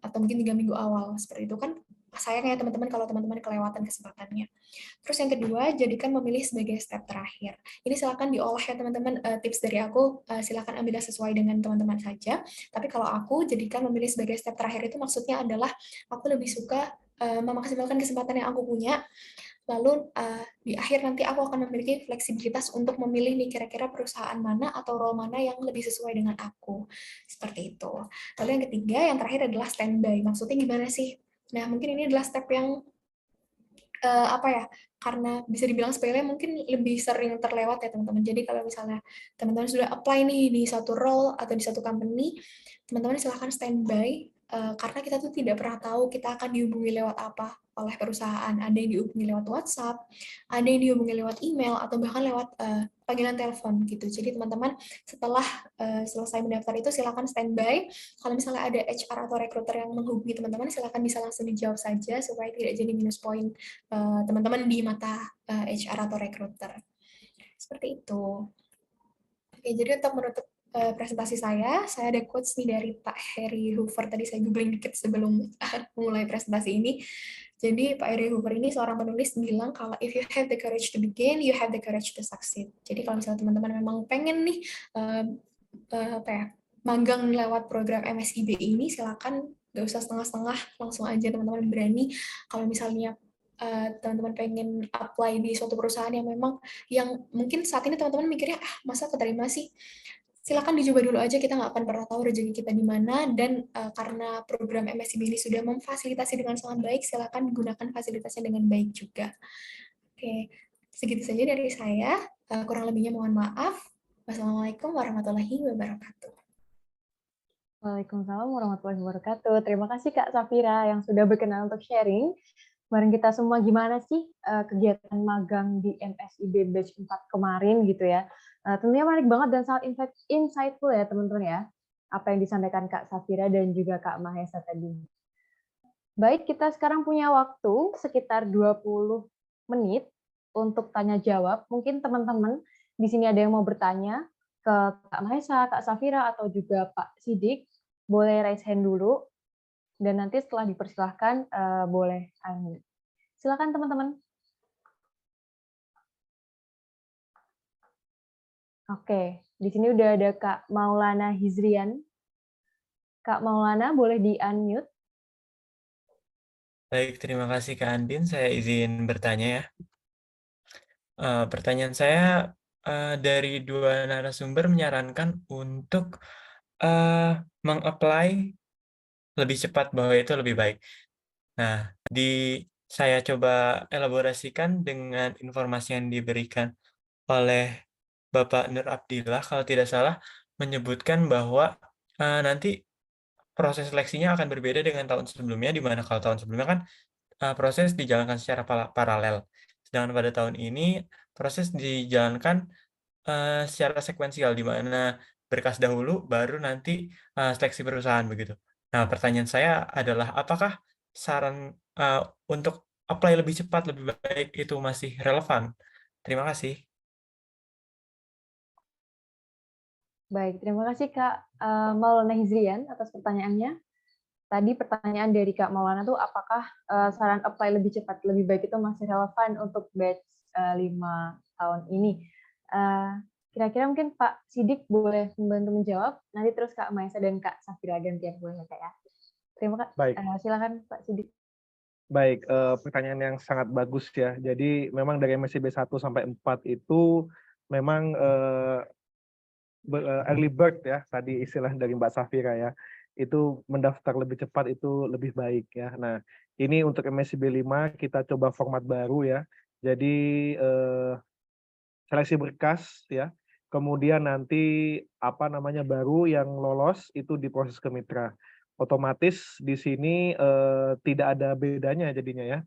atau mungkin 3 minggu awal, seperti itu kan sayangnya teman-teman kalau teman-teman kelewatan kesempatannya. Terus yang kedua, jadikan memilih sebagai step terakhir. Ini silakan diolah ya teman-teman, tips dari aku silakan ambil sesuai dengan teman-teman saja. Tapi kalau aku jadikan memilih sebagai step terakhir itu maksudnya adalah aku lebih suka memaksimalkan kesempatan yang aku punya. Lalu di akhir nanti aku akan memiliki fleksibilitas untuk memilih nih kira-kira perusahaan mana atau role mana yang lebih sesuai dengan aku. Seperti itu. Lalu yang ketiga, yang terakhir adalah standby. Maksudnya gimana sih? Nah, mungkin ini adalah step yang apa ya, karena bisa dibilang sepele mungkin lebih sering terlewat ya teman-teman. Jadi kalau misalnya teman-teman sudah apply nih di satu role atau di satu company, teman-teman silahkan standby, karena kita tuh tidak pernah tahu kita akan dihubungi lewat apa oleh perusahaan. Ada yang dihubungi lewat WhatsApp, ada yang dihubungi lewat email, atau bahkan lewat panggilan telepon gitu. Jadi teman-teman setelah selesai mendaftar itu silakan standby. Kalau misalnya ada HR atau recruiter yang menghubungi teman-teman, silakan bisa langsung dijawab saja supaya tidak jadi minus poin teman-teman di mata HR atau recruiter. Seperti itu. Oke, jadi untuk menutup presentasi saya ada quotes nih dari Pak Harry Hoover. Tadi saya googling dikit sebelum mulai presentasi ini. Jadi Pak Harry Hoover ini seorang penulis bilang kalau if you have the courage to begin, you have the courage to succeed. Jadi kalau misalnya teman-teman memang pengen nih magang lewat program MSIB ini, silakan nggak usah setengah-setengah, langsung aja teman-teman berani. Kalau misalnya teman-teman pengen apply di suatu perusahaan yang memang yang mungkin saat ini teman-teman mikirnya masa keterima sih, silakan dicoba dulu aja, kita nggak akan pernah tahu rezeki kita di mana, dan karena program MSIB ini sudah memfasilitasi dengan sangat baik, silakan gunakan fasilitasnya dengan baik juga. Oke, segitu saja dari saya, kurang lebihnya mohon maaf. Wassalamualaikum warahmatullahi wabarakatuh. Waalaikumsalam warahmatullahi wabarakatuh. Terima kasih Kak Safira yang sudah berkenan untuk sharing bareng kita semua gimana sih kegiatan magang di MSIB Batch 4 kemarin gitu ya. Tentunya menarik banget dan sangat insightful ya teman-teman ya, apa yang disampaikan Kak Safira dan juga Kak Mahesa tadi. Baik, kita sekarang punya waktu sekitar 20 menit untuk tanya jawab. Mungkin teman-teman di sini ada yang mau bertanya ke Kak Mahesa, Kak Safira, atau juga Pak Sidik, boleh raise hand dulu. Dan nanti setelah dipersilahkan, boleh unmute. Silakan teman-teman. Oke, di sini udah ada Kak Maulana Hizrian. Kak Maulana, boleh di-unmute. Baik, terima kasih Kak Andin. Saya izin bertanya ya. Pertanyaan saya dari 2 narasumber menyarankan untuk meng-apply lebih cepat, bahwa itu lebih baik. Nah, saya coba elaborasikan dengan informasi yang diberikan oleh Bapak Nur Abdillah, kalau tidak salah, menyebutkan bahwa nanti proses seleksinya akan berbeda dengan tahun sebelumnya, di mana kalau tahun sebelumnya kan proses dijalankan secara paralel. Sedangkan pada tahun ini proses dijalankan secara sekuensial, di mana berkas dahulu baru nanti seleksi perusahaan begitu. Nah, pertanyaan saya adalah apakah saran untuk apply lebih cepat, lebih baik itu masih relevan? Terima kasih. Baik, terima kasih Kak Maulana Hizrian atas pertanyaannya. tadi pertanyaan dari Kak Maulana tuh apakah saran apply lebih cepat lebih baik itu masih relevan untuk batch 5 tahun ini. Kira-kira mungkin Pak Sidik boleh membantu menjawab, nanti terus Kak Maesa dan Kak Safira gantian boleh Kak ya. Terima kasih. Baik. Silakan Pak Sidik. Baik, pertanyaan yang sangat bagus ya. Jadi memang dari MSIB 1 sampai 4 itu memang early bird ya, tadi istilah dari Mbak Safira ya, itu mendaftar lebih cepat itu lebih baik ya. Nah, ini untuk MSIB 5 kita coba format baru ya. Jadi seleksi berkas ya. Kemudian nanti apa namanya baru yang lolos itu diproses ke mitra. Otomatis di sini tidak ada bedanya jadinya ya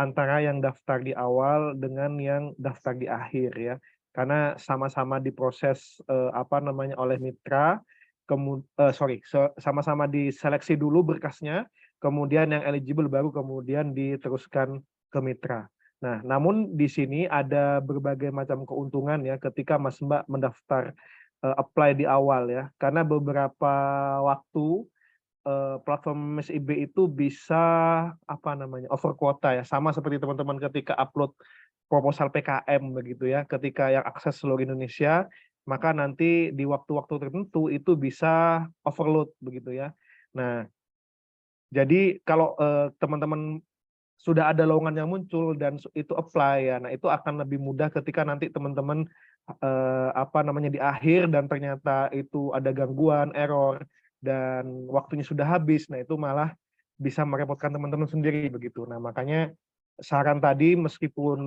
antara yang daftar di awal dengan yang daftar di akhir ya. Karena sama-sama diproses apa namanya oleh mitra, sama-sama diseleksi dulu berkasnya, kemudian yang eligible baru kemudian diteruskan ke mitra. Nah, namun di sini ada berbagai macam keuntungan ya ketika Mas Mbak mendaftar apply di awal ya, karena beberapa waktu platform MSIB itu bisa apa namanya over kuota ya, sama seperti teman-teman ketika upload proposal PKM begitu ya, ketika yang akses seluruh Indonesia, maka nanti di waktu-waktu tertentu itu bisa overload begitu ya. Nah, jadi kalau teman-teman sudah ada lowongan yang muncul dan itu apply ya, nah itu akan lebih mudah ketika nanti teman-teman apa namanya di akhir dan ternyata itu ada gangguan, error dan waktunya sudah habis, nah itu malah bisa merepotkan teman-teman sendiri begitu. Nah makanya saran tadi meskipun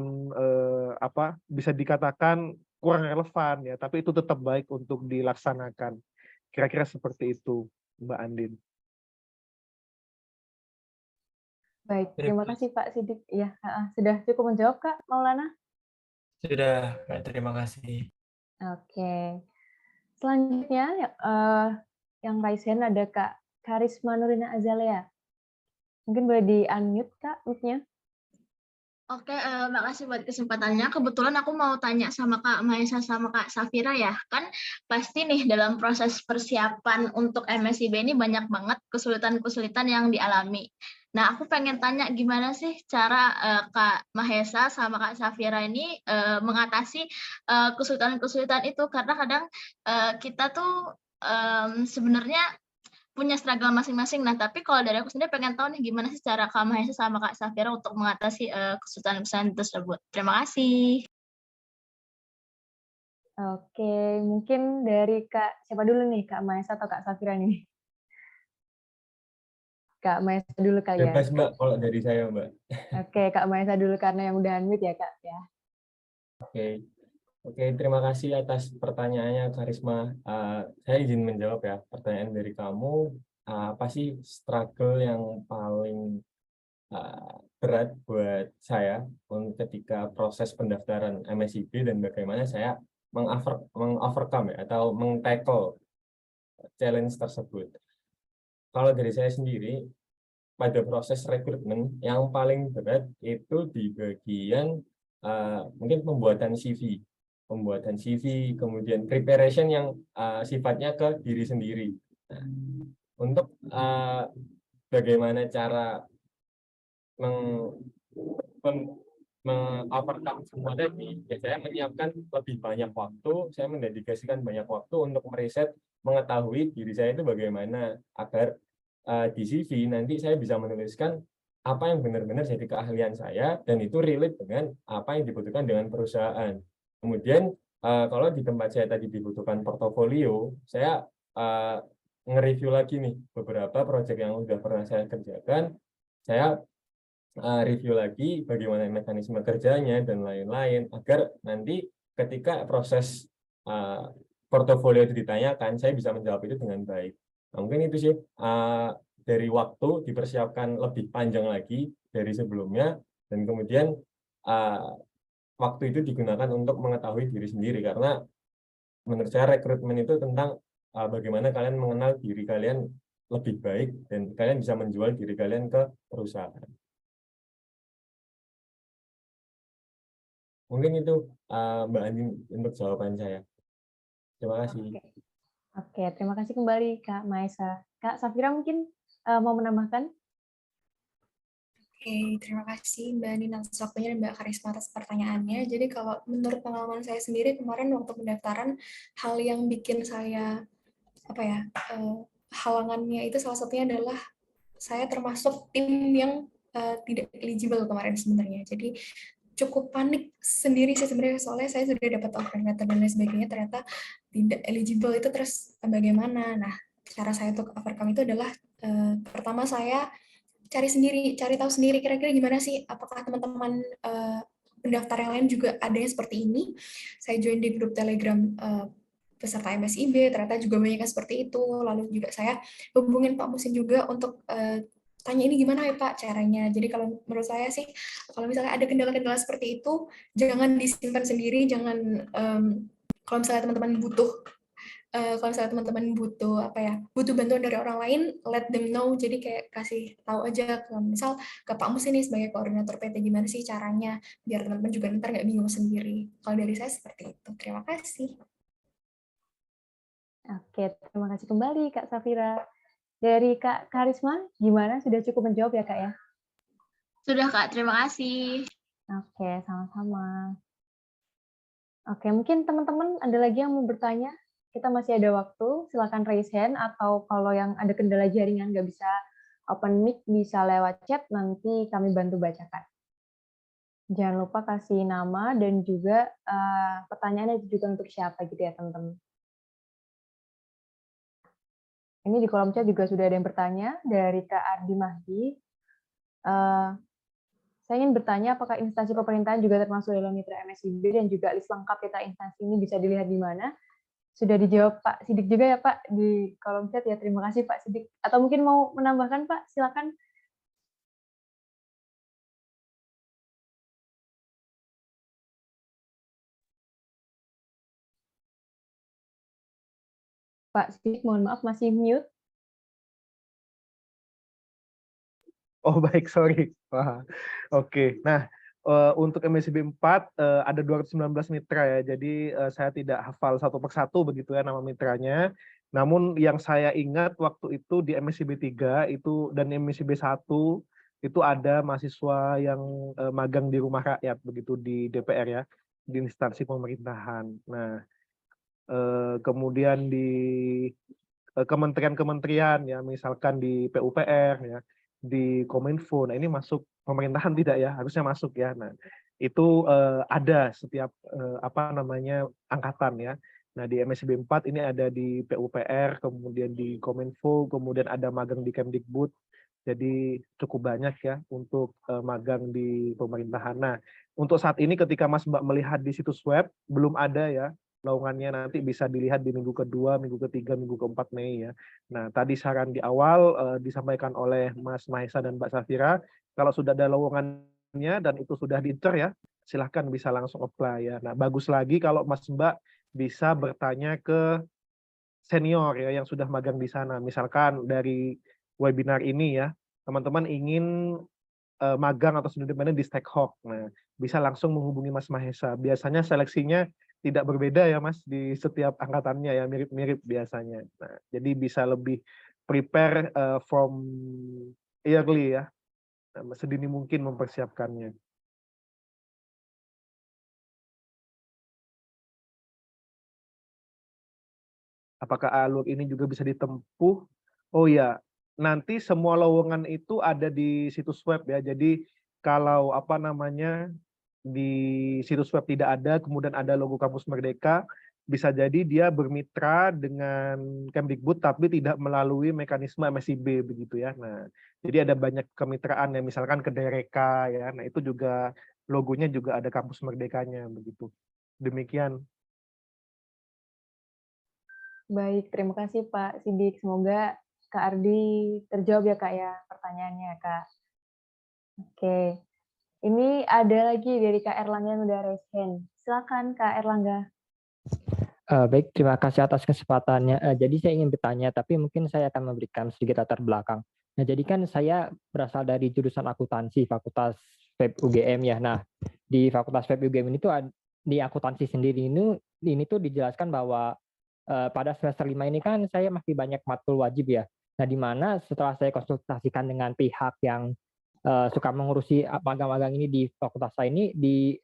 apa bisa dikatakan kurang relevan ya, tapi itu tetap baik untuk dilaksanakan. Kira-kira seperti itu, Mbak Andin. Baik, terima kasih Pak Sidik. Ya, sudah cukup menjawab Kak Maulana? Sudah, Kak, terima kasih. Oke. Selanjutnya yang raise hand ada Kak Karisma Nurina Azalea. Mungkin boleh di-unmute Kak mic-nya. Oke, makasih buat kesempatannya. Kebetulan aku mau tanya sama Kak Maesa sama Kak Safira ya. Kan pasti nih dalam proses persiapan untuk MSIB ini banyak banget kesulitan-kesulitan yang dialami. Nah, aku pengen tanya gimana sih cara Kak Mahesa sama Kak Safira ini mengatasi kesulitan-kesulitan itu, karena kadang kita tuh sebenarnya punya struggle masing-masing. Nah, tapi kalau dari aku sendiri pengen tahu nih gimana sih cara Kak Mahesa sama Kak Safira untuk mengatasi kesulitan-kesulitan tersebut. Terima kasih. Oke, mungkin dari Kak siapa dulu nih, Kak Mahesa atau Kak Safira nih? Kak Mahesa dulu kali ya. Bebas Mbak, kalau dari saya Mbak. Oke, Kak Mahesa dulu karena yang udah unmute ya Kak ya. Oke, terima kasih atas pertanyaannya Karisma. Saya izin menjawab ya pertanyaan dari kamu. Apa sih struggle yang paling berat buat saya ketika proses pendaftaran MSIB dan bagaimana saya mengovercome ya, atau meng-tackle challenge tersebut. Kalau dari saya sendiri, pada proses rekrutmen yang paling berat itu di bagian mungkin pembuatan CV, kemudian preparation yang sifatnya ke diri sendiri. Nah, untuk bagaimana cara mengovercome semua tadi, ya saya menyiapkan lebih banyak waktu, saya mendedikasikan banyak waktu untuk meriset, mengetahui diri saya itu bagaimana, agar di CV nanti saya bisa menuliskan apa yang benar-benar jadi keahlian saya dan itu relate dengan apa yang dibutuhkan dengan perusahaan. Kemudian kalau di tempat saya tadi dibutuhkan portofolio, saya nge-review lagi nih beberapa proyek yang sudah pernah saya kerjakan, saya review lagi bagaimana mekanisme kerjanya dan lain-lain, agar nanti ketika proses portofolio itu ditanyakan, saya bisa menjawab itu dengan baik. Nah, mungkin itu sih, dari waktu dipersiapkan lebih panjang lagi dari sebelumnya, dan kemudian waktu itu digunakan untuk mengetahui diri sendiri, karena menurut saya rekrutmen itu tentang bagaimana kalian mengenal diri kalian lebih baik dan kalian bisa menjual diri kalian ke perusahaan. Mungkin itu Mbak Andin untuk jawaban saya. Terima kasih. Oke, terima kasih kembali Kak Maesa. Kak Safira mungkin mau menambahkan? Oke, terima kasih Mbak Nina atas waktunya dan Mbak Karisma atas pertanyaannya. Jadi kalau menurut pengalaman saya sendiri kemarin waktu pendaftaran, hal yang bikin saya halangannya itu salah satunya adalah saya termasuk tim yang tidak eligible kemarin sebenarnya. Jadi cukup panik sendiri sih sebenarnya, soalnya saya sudah dapat offer letter dan lain sebagainya, ternyata tidak eligible itu terus bagaimana. Nah, cara saya untuk overcome itu adalah pertama saya cari tahu sendiri kira-kira gimana sih, apakah teman-teman pendaftar yang lain juga ada yang seperti ini. Saya join di grup Telegram peserta MSIB, ternyata juga banyak yang seperti itu. Lalu juga saya hubungin Pak Musin juga untuk tanya ini gimana ya Pak caranya. Jadi kalau menurut saya sih, kalau misalnya ada kendala-kendala seperti itu, jangan disimpan sendiri, jangan kalau misalnya teman-teman butuh butuh bantuan dari orang lain, let them know. Jadi kayak kasih tahu aja, misal ke Pak Mus ini sebagai koordinator PT, gimana sih caranya biar teman-teman juga ntar nggak bingung sendiri. Kalau dari saya seperti itu. Terima kasih. Oke, terima kasih kembali Kak Safira. Dari Kak Karisma, gimana? Sudah cukup menjawab ya Kak ya? Sudah Kak, terima kasih. Oke, sama-sama. Oke, mungkin teman-teman ada lagi yang mau bertanya? Kita masih ada waktu, silakan raise hand, atau kalau yang ada kendala jaringan nggak bisa open mic, bisa lewat chat, nanti kami bantu bacakan. Jangan lupa kasih nama dan juga pertanyaannya juga untuk siapa gitu ya teman-teman. Ini di kolom chat juga sudah ada yang bertanya dari Kak Ardi Mahdi. Saya ingin bertanya apakah instansi pemerintahan juga termasuk dalam mitra MSIB dan juga list lengkap peta instansi ini bisa dilihat di mana? Sudah dijawab Pak Sidik juga ya Pak di kolom chat ya. Terima kasih Pak Sidik. Atau mungkin mau menambahkan Pak, silakan. Pak Sidik, mohon maaf masih mute. Oh baik, sorry. Wah, oke. Nah, untuk MSIB 4 ada 219 mitra ya. Jadi saya tidak hafal satu persatu begitu ya nama mitranya. Namun yang saya ingat waktu itu di MSIB 3 itu dan MSIB 1 itu ada mahasiswa yang magang di rumah rakyat begitu di DPR ya, di instansi pemerintahan. Nah, kemudian di kementerian-kementerian ya, misalkan di PUPR ya, di Kominfo. Nah, ini masuk pemerintahan tidak ya? Harusnya masuk ya. Nah, itu ada setiap angkatan ya. Nah, di MSIB 4 ini ada di PUPR, kemudian di Kominfo, kemudian ada magang di Kemdikbud. Jadi cukup banyak ya untuk magang di pemerintahan. Nah, untuk saat ini ketika Mas Mbak melihat di situs web belum ada ya lowongannya, nanti bisa dilihat di minggu kedua, minggu ketiga, minggu keempat Mei ya. Nah, tadi saran di awal disampaikan oleh Mas Mahesa dan Mbak Safira, kalau sudah ada lowongannya dan itu sudah diincer ya, silahkan bisa langsung apply ya. Nah, bagus lagi kalau Mas Mbak bisa bertanya ke senior ya yang sudah magang di sana. Misalkan dari webinar ini ya, teman-teman ingin magang atau studi independen di Stackhawk. Nah, bisa langsung menghubungi Mas Mahesa. Biasanya seleksinya tidak berbeda ya Mas di setiap angkatannya ya, mirip-mirip biasanya. Nah, jadi bisa lebih prepare from early ya, sedini mungkin mempersiapkannya. Apakah alur ini juga bisa ditempuh? Oh ya, nanti semua lowongan itu ada di situs web ya. Jadi kalau di situs web tidak ada, kemudian ada logo Kampus Merdeka, bisa jadi dia bermitra dengan Kemdikbud tapi tidak melalui mekanisme MSIB begitu ya. Nah, jadi ada banyak kemitraan ya, misalkan ke Dereka ya. Nah, itu juga logonya juga ada Kampus Merdekanya begitu. Demikian. Baik, terima kasih Pak Sidik. Semoga Kak Ardi terjawab ya Kak ya pertanyaannya Kak. Oke, ini ada lagi dari Kak Erlangga yang udah raise hand. Silakan Kak Erlangga. Baik, terima kasih atas kesempatannya. Jadi saya ingin bertanya, tapi mungkin saya akan memberikan sedikit latar belakang. Nah, jadi kan saya berasal dari jurusan akuntansi, Fakultas FEB UGM ya. Nah, di Fakultas FEB UGM ini tuh di akuntansi sendiri ini tuh dijelaskan bahwa pada semester 5 ini kan saya masih banyak matkul wajib ya. Nah, di mana setelah saya konsultasikan dengan pihak yang suka mengurusi magang-magang ini di fakultas saya ini,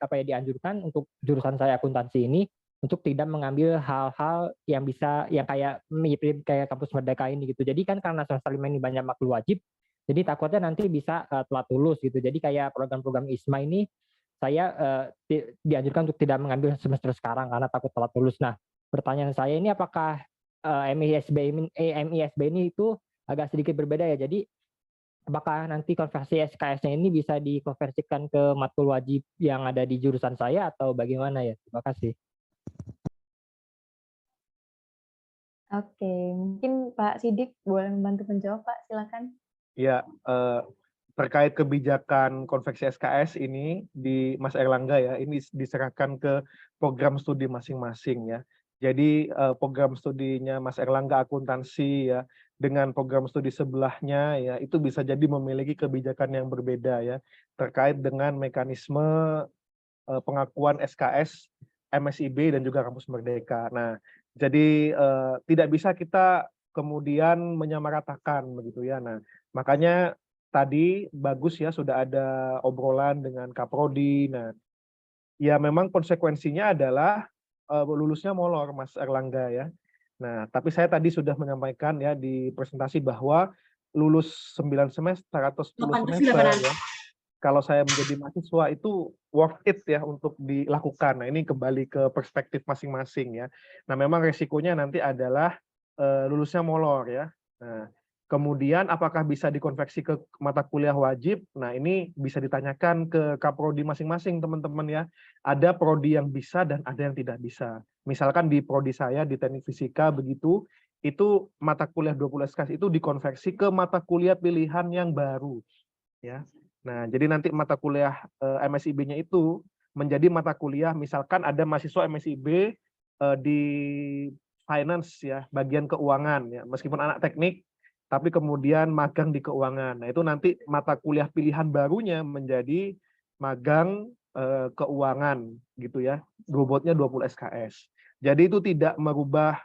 dianjurkan untuk jurusan saya akuntansi ini untuk tidak mengambil hal-hal yang kayak mirip kayak kampus Merdeka ini gitu. Jadi kan karena semester 5 ini banyak matkul wajib, jadi takutnya nanti bisa telat lulus gitu. Jadi kayak program-program ISMA ini saya dianjurkan untuk tidak mengambil semester sekarang karena takut telat lulus. Nah, pertanyaan saya ini apakah MISB ini itu agak sedikit berbeda ya. Jadi apakah nanti konversi SKS-nya ini bisa dikonversikan ke matkul wajib yang ada di jurusan saya atau bagaimana ya? Terima kasih. Oke, mungkin Pak Sidik boleh membantu menjawab, Pak, silakan. Ya, terkait kebijakan konveksi SKS ini di Mas Erlangga ya, ini diserahkan ke program studi masing-masing ya. Jadi program studinya Mas Erlangga akuntansi ya, dengan program studi sebelahnya ya, itu bisa jadi memiliki kebijakan yang berbeda ya, terkait dengan mekanisme pengakuan SKS, MSIB dan juga Kampus Merdeka. Nah, jadi tidak bisa kita kemudian menyamaratakan begitu ya. Nah, makanya tadi bagus ya sudah ada obrolan dengan Kaprodi. Nah, ya memang konsekuensinya adalah lulusnya molor, Mas Erlangga ya. Nah, tapi saya tadi sudah menyampaikan ya di presentasi bahwa lulus 9 semester atau 10 semester ya, kalau saya menjadi mahasiswa itu worth it ya untuk dilakukan. Nah, ini kembali ke perspektif masing-masing ya. Nah, memang resikonya nanti adalah lulusnya molor ya. Nah, kemudian apakah bisa dikonversi ke mata kuliah wajib? Nah, ini bisa ditanyakan ke kaprodi masing-masing teman-teman ya. Ada prodi yang bisa dan ada yang tidak bisa. Misalkan di prodi saya di Teknik Fisika begitu, itu mata kuliah 20 SKS itu dikonversi ke mata kuliah pilihan yang baru ya. Nah, jadi nanti mata kuliah MSIB-nya itu menjadi mata kuliah, misalkan ada mahasiswa MSIB di finance ya, bagian keuangan ya, meskipun anak teknik, tapi kemudian magang di keuangan. Nah, itu nanti mata kuliah pilihan barunya menjadi magang keuangan gitu ya, bobotnya 20 SKS. Jadi itu tidak merubah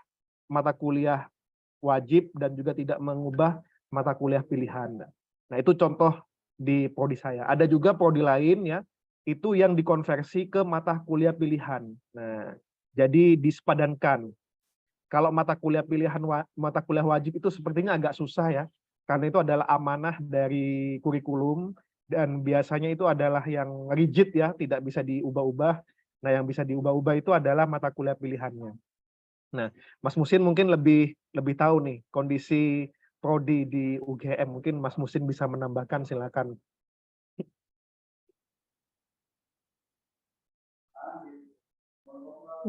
mata kuliah wajib dan juga tidak mengubah mata kuliah pilihan. Nah, itu contoh di prodi saya. Ada juga prodi lain ya, itu yang dikonversi ke mata kuliah pilihan. Nah, jadi disepadankan. Kalau mata kuliah pilihan, mata kuliah wajib itu sepertinya agak susah ya, karena itu adalah amanah dari kurikulum dan biasanya itu adalah yang rigid ya, tidak bisa diubah-ubah. Nah, yang bisa diubah-ubah itu adalah mata kuliah pilihannya. Nah, Mas Musin mungkin lebih tahu nih kondisi prodi di UGM. Mungkin Mas Musin bisa menambahkan, silakan.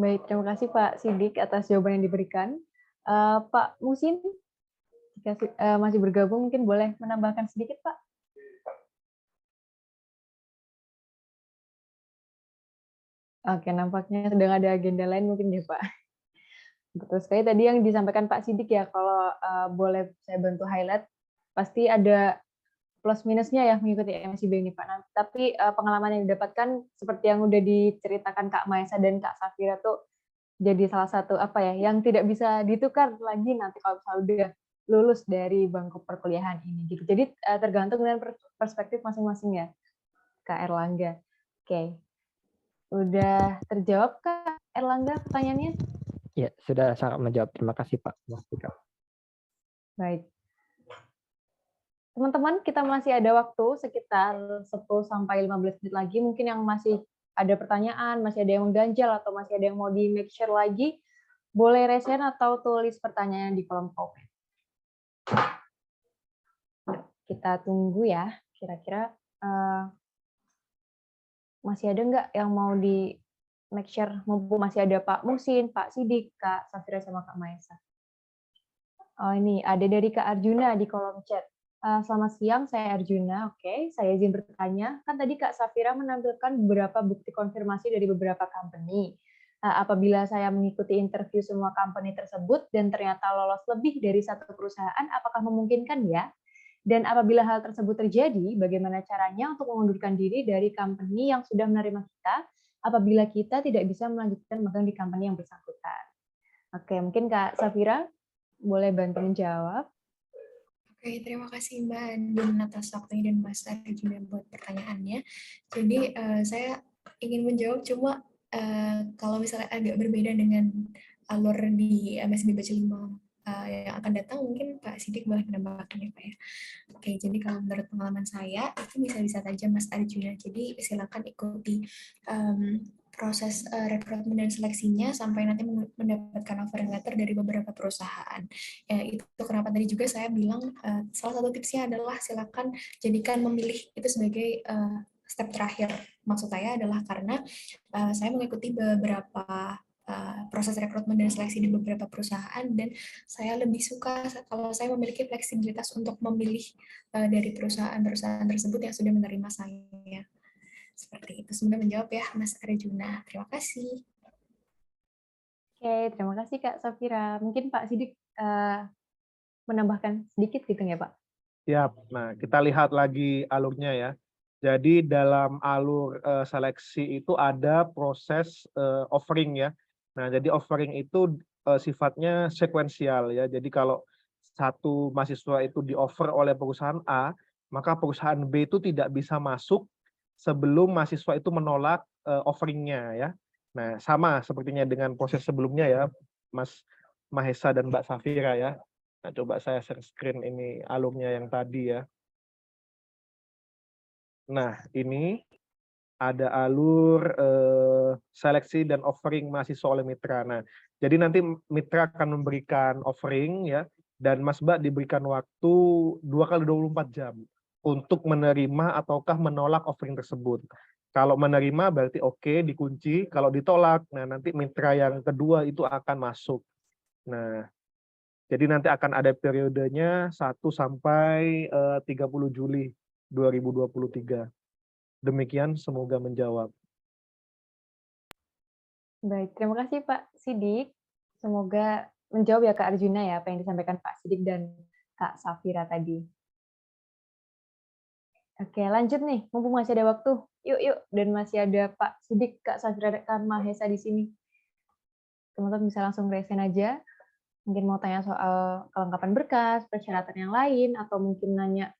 Baik, terima kasih Pak Sidik atas jawaban yang diberikan. Pak Musin, jika masih bergabung mungkin boleh menambahkan sedikit, Pak. Oke, nampaknya sedang ada agenda lain mungkin ya, Pak. Betul sekali tadi yang disampaikan Pak Sidik ya, kalau boleh saya bantu highlight, pasti ada plus minusnya ya mengikuti MSIB ini, Pak. Nah, tapi pengalaman yang didapatkan seperti yang udah diceritakan Kak Maesa dan Kak Safira tuh jadi salah satu yang tidak bisa ditukar lagi nanti kalau misalnya udah lulus dari bangku perkuliahan ini gitu. Jadi tergantung dengan perspektif masing-masing ya, Kak Erlangga. Oke. Udah terjawab Kak Erlangga pertanyaannya? Ya, sudah sangat menjawab. Terima kasih Pak. Baik. Teman-teman, kita masih ada waktu sekitar 10-15 menit lagi. Mungkin yang masih ada pertanyaan, masih ada yang mengganjal, atau masih ada yang mau di make sure lagi, boleh raise hand atau tulis pertanyaan di kolom komen. Kita tunggu ya, kira-kira masih ada nggak yang mau di make sure, mumpung masih ada Pak Musin, Pak Sidik, Kak Safira, sama Kak Maesa. Oh, ini ada dari Kak Arjuna di kolom chat. Selamat siang, saya Arjuna. Oke, saya izin bertanya. Kan tadi Kak Safira menampilkan beberapa bukti konfirmasi dari beberapa company. Apabila saya mengikuti interview semua company tersebut dan ternyata lolos lebih dari satu perusahaan, apakah memungkinkan ya? Dan apabila hal tersebut terjadi, bagaimana caranya untuk mengundurkan diri dari company yang sudah menerima kita apabila kita tidak bisa melanjutkan magang di company yang bersangkutan? Oke, mungkin Kak Safira boleh bantu menjawab. Oke, terima kasih Mbak Andin atas waktunya dan Mas Arjuna buat pertanyaannya. Jadi saya ingin menjawab, cuma kalau misalnya agak berbeda dengan alur di MSB Batch 5 yang akan datang, mungkin Pak Sidik boleh menambahkan ya Pak ya. Oke, jadi kalau menurut pengalaman saya, itu bisa-bisa saja Mas Arjuna. Jadi silakan ikuti proses rekrutmen dan seleksinya sampai nanti mendapatkan offering letter dari beberapa perusahaan. Ya, itu kenapa tadi juga saya bilang salah satu tipsnya adalah silakan jadikan memilih itu sebagai step terakhir. Maksud saya adalah karena saya mengikuti beberapa proses rekrutmen dan seleksi di beberapa perusahaan, dan saya lebih suka kalau saya memiliki fleksibilitas untuk memilih dari perusahaan-perusahaan tersebut yang sudah menerima saya. Seperti itu. Semoga menjawab ya Mas Arjuna. Terima kasih. Oke, terima kasih Kak Safira. Mungkin Pak Sidik menambahkan sedikit gitu ya Pak? Siap. Nah, kita lihat lagi alurnya ya. Jadi dalam alur seleksi itu ada proses offering ya. Nah, jadi offering itu sifatnya sekuensial ya. Jadi kalau satu mahasiswa itu di-offer oleh perusahaan A, maka perusahaan B itu tidak bisa masuk sebelum mahasiswa itu menolak offeringnya ya. Nah, sama sepertinya dengan proses sebelumnya ya, Mas Mahesa dan Mbak Safira ya. Nah, coba saya share screen ini alurnya yang tadi ya. Nah, ini ada alur seleksi dan offering mahasiswa oleh mitra. Nah, jadi nanti mitra akan memberikan offering ya, dan Mas Mbak diberikan waktu 2x24 jam untuk menerima ataukah menolak offering tersebut. Kalau menerima berarti oke, dikunci. Kalau ditolak, nah nanti mitra yang kedua itu akan masuk. Nah, jadi nanti akan ada periodenya 1 sampai 30 Juli 2023. Demikian, semoga menjawab. Baik, terima kasih Pak Sidik. Semoga menjawab ya Kak Arjuna ya, apa yang disampaikan Pak Sidik dan Kak Safira tadi. Oke, lanjut nih, mumpung masih ada waktu. Yuk, dan masih ada Pak Sidik, Kak Safira, Kak Mahesa di sini. Teman-teman bisa langsung resen aja. Mungkin mau tanya soal kelengkapan berkas, persyaratan yang lain, atau mungkin nanya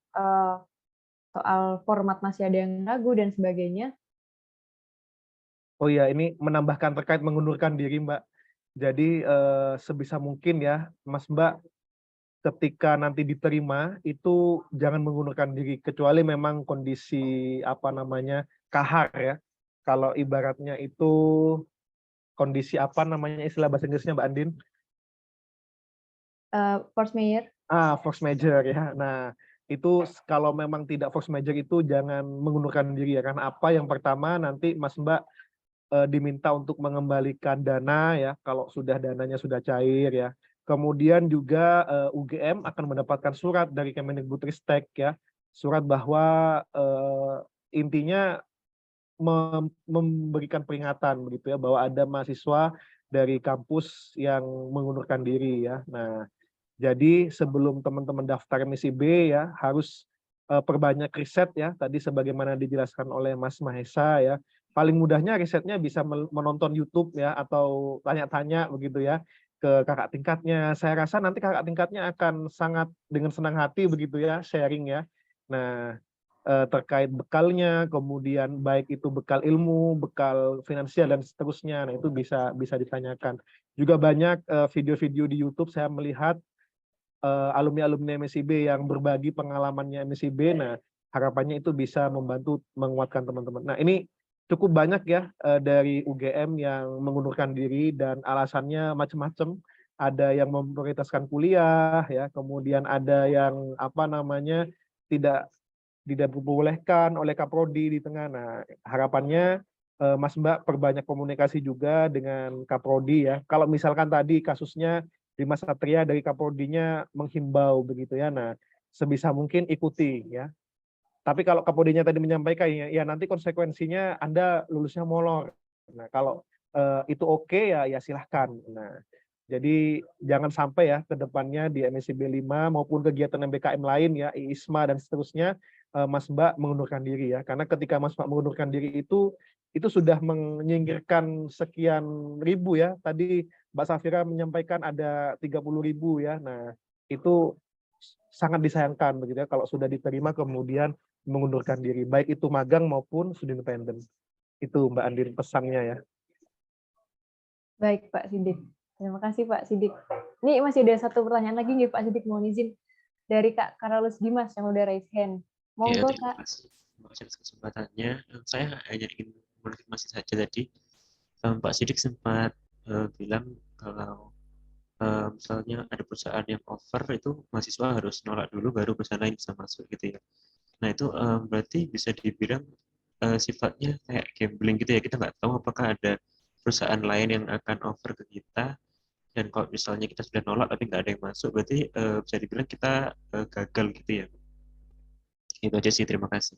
soal format masih ada yang ragu, dan sebagainya. Oh iya, ini menambahkan terkait mengundurkan diri, Mbak. Jadi sebisa mungkin ya, Mas Mbak, ketika nanti diterima itu jangan mengundurkan diri, kecuali memang kondisi apa namanya kahar ya. Kalau ibaratnya itu kondisi apa namanya istilah bahasa Inggrisnya Mbak Andin? Force majeure. Force majeure ya. Nah, itu kalau memang tidak force majeure itu jangan mengundurkan diri ya. Karena apa? Yang pertama nanti Mas Mbak diminta untuk mengembalikan dana ya kalau sudah dananya sudah cair ya. Kemudian juga UGM akan mendapatkan surat dari Kemendikbudristek ya, surat bahwa intinya memberikan peringatan begitu ya bahwa ada mahasiswa dari kampus yang mengundurkan diri ya. Nah, jadi sebelum teman-teman daftar misi B ya harus perbanyak riset ya, tadi sebagaimana dijelaskan oleh Mas Mahesa ya. Paling mudahnya risetnya bisa menonton YouTube ya atau tanya-tanya begitu ya ke kakak tingkatnya. Saya rasa nanti kakak tingkatnya akan sangat dengan senang hati begitu ya sharing ya. Nah, terkait bekalnya, kemudian baik itu bekal ilmu, bekal finansial dan seterusnya. Nah, itu bisa ditanyakan. Juga banyak video-video di YouTube saya melihat alumni-alumni MSIB yang berbagi pengalamannya MSIB. Nah, harapannya itu bisa membantu menguatkan teman-teman. Nah, ini cukup banyak ya dari UGM yang mengundurkan diri dan alasannya macam-macam. Ada yang memprioritaskan kuliah ya, kemudian ada yang apa namanya tidak diperbolehkan oleh Kaprodi di tengah. Nah, harapannya Mas Mbak perbanyak komunikasi juga dengan Kaprodi ya. Kalau misalkan tadi kasusnya Dimas Satria dari Kaprodinya menghimbau begitu ya. Nah, sebisa mungkin ikuti ya. Tapi kalau Kaprodinya tadi menyampaikan ya nanti konsekuensinya Anda lulusnya molor. Nah, kalau itu oke ya silahkan. Nah, jadi jangan sampai ya ke depannya di MSIB 5 maupun kegiatan MBKM lain ya, IISMA dan seterusnya Mas Mbak mengundurkan diri ya. Karena ketika Mas Mbak mengundurkan diri itu sudah menyingkirkan sekian ribu ya. Tadi Mbak Safira menyampaikan ada 30.000 ya. Nah, itu sangat disayangkan begitu ya kalau sudah diterima kemudian mengundurkan diri, baik itu magang maupun studi independen. Itu Mbak Andin pesannya ya. Baik Pak Sidik. Terima kasih Pak Sidik. Ini masih ada satu pertanyaan lagi nih Pak Sidik, mohon izin. Dari Kak Carolus Dimas yang udah raise hand. Ya, Monggo terima Kak. kasih. Terima kasih atas kesempatannya. Saya hanya ingin mengonfirmasi saja tadi. Pak Sidik sempat bilang kalau misalnya ada perusahaan yang offer itu mahasiswa harus nolak dulu baru perusahaan lain bisa masuk gitu ya. Nah itu berarti bisa dibilang sifatnya kayak gambling gitu ya. Kita nggak tahu apakah ada perusahaan lain yang akan offer ke kita, dan kalau misalnya kita sudah nolak tapi nggak ada yang masuk, berarti bisa dibilang kita gagal gitu ya. Itu aja sih, terima kasih.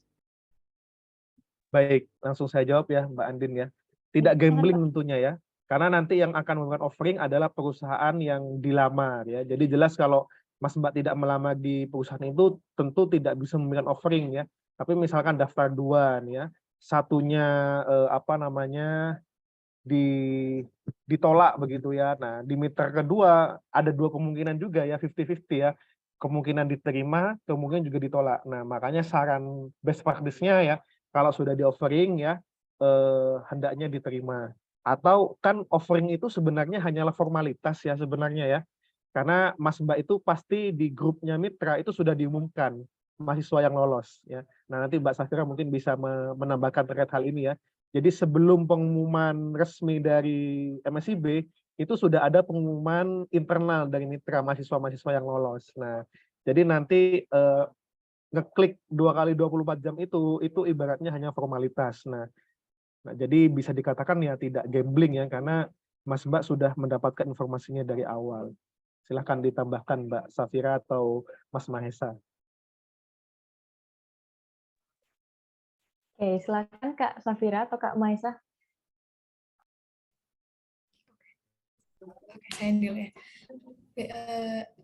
Baik, langsung saya jawab ya Mbak Andin ya. Tidak gambling tentunya ya. Karena nanti yang akan memberikan offering adalah perusahaan yang dilamar ya. Jadi jelas kalau Mas Mbak tidak melamar di perusahaan itu tentu tidak bisa memberikan offering ya. Tapi misalkan daftar dua nih ya. Satunya ditolak begitu ya. Nah, di mitra kedua ada dua kemungkinan juga ya, 50-50 ya. Kemungkinan diterima, kemungkinan juga ditolak. Nah, makanya saran best practice-nya ya, kalau sudah di offering ya, hendaknya diterima. Atau kan offering itu sebenarnya hanyalah formalitas ya sebenarnya ya. Karena Mas Mbak itu pasti di grupnya mitra itu sudah diumumkan mahasiswa yang lolos ya. Nah, nanti Mbak Safira mungkin bisa menambahkan terkait hal ini ya. Jadi sebelum pengumuman resmi dari MSIB itu sudah ada pengumuman internal dari mitra mahasiswa-mahasiswa yang lolos. Nah, jadi nanti ngeklik 2 kali 24 jam itu ibaratnya hanya formalitas. Nah, jadi bisa dikatakan ya tidak gambling ya karena Mas Mbak sudah mendapatkan informasinya dari awal. Silahkan ditambahkan Mbak Safira atau Mas Mahesa. Oke, silakan Kak Safira atau Kak Mahesa. Oke, saya dulu ya.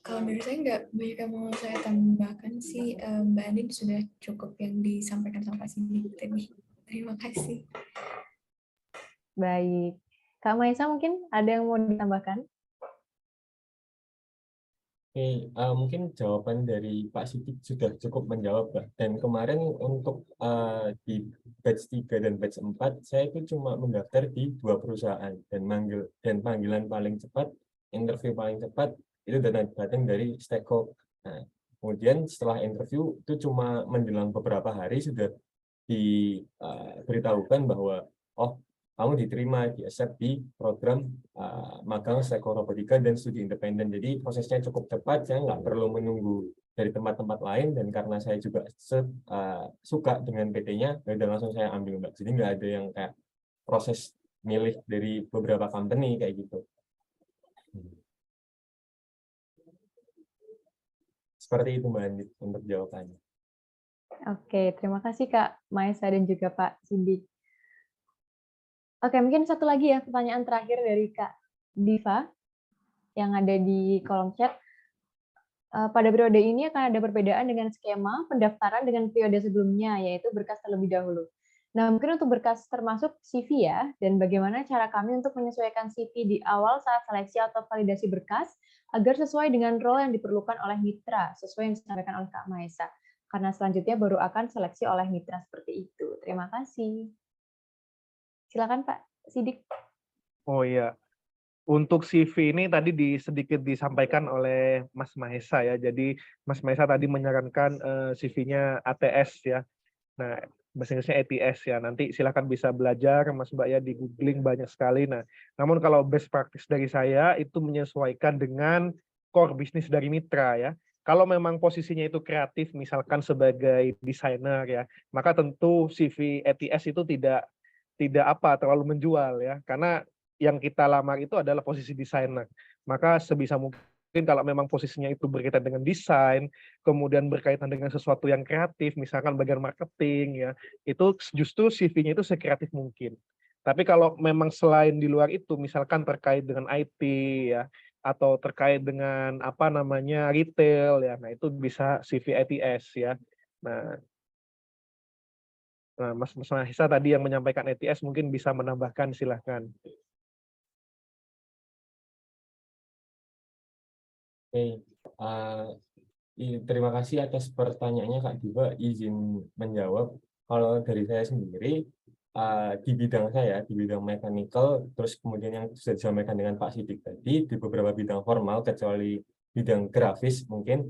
Kalau dari saya nggak banyak yang mau saya tambahkan sih, Mbak Andin sudah cukup yang disampaikan sama Pak Sidik tadi. Terima kasih. Baik. Kak Mahesa mungkin ada yang mau ditambahkan? Oke, mungkin jawaban dari Pak Sidik sudah cukup menjawab, Pak. Dan kemarin untuk di batch 3 dan batch 4, saya itu cuma mendaftar di 2 perusahaan dan panggilan paling cepat, interview paling cepat itu datang dari Steko. Nah, kemudian setelah interview itu cuma menjelang beberapa hari sudah diberitahukan bahwa kamu diterima di accept di program magang Steko Robotika dan studi independen. Jadi prosesnya cukup cepat, saya nggak perlu menunggu dari tempat-tempat lain, dan karena saya juga suka dengan PT-nya, udah langsung saya ambil Mbak. Jadi nggak ada yang kayak proses milih dari beberapa company kayak gitu. Seperti itu Mbak Andi untuk jawabannya. Oke, terima kasih Kak Mahesa dan juga Pak Sidik. Oke, mungkin satu lagi ya pertanyaan terakhir dari Kak Diva yang ada di kolom chat. Pada periode ini akan ada perbedaan dengan skema pendaftaran dengan periode sebelumnya, yaitu berkas terlebih dahulu. Nah, mungkin untuk berkas termasuk CV ya, dan bagaimana cara kami untuk menyesuaikan CV di awal saat seleksi atau validasi berkas, agar sesuai dengan role yang diperlukan oleh mitra, sesuai yang disampaikan oleh Kak Mahesa. Karena selanjutnya baru akan seleksi oleh mitra seperti itu. Terima kasih. Silakan Pak Sidik. Oh iya, untuk CV ini tadi sedikit disampaikan oleh Mas Mahesa ya. Jadi Mas Mahesa tadi menyarankan CV-nya ATS ya. Nah, bahasa Inggrisnya ATS ya. Nanti silakan bisa belajar Mas Mbak ya, di googling banyak sekali. Nah, namun kalau best practice dari saya itu menyesuaikan dengan core bisnis dari mitra ya. Kalau memang posisinya itu kreatif, misalkan sebagai desainer ya, maka tentu CV ATS itu tidak terlalu menjual ya, karena yang kita lamar itu adalah posisi desainer. Maka sebisa mungkin kalau memang posisinya itu berkaitan dengan desain, kemudian berkaitan dengan sesuatu yang kreatif, misalkan bagian marketing ya, itu justru CV-nya itu sekreatif mungkin. Tapi kalau memang selain di luar itu, misalkan terkait dengan IT ya, atau terkait dengan retail ya, nah itu bisa CV ATS ya. Nah, Mas Mahesa tadi yang menyampaikan ATS mungkin bisa menambahkan, silahkan. Oke, Terima kasih atas pertanyaannya Kak Diva, izin menjawab. Kalau dari saya sendiri, di bidang saya, di bidang mechanical, terus kemudian yang sudah disampaikan dengan Pak Sidik tadi, di beberapa bidang formal, kecuali bidang grafis mungkin,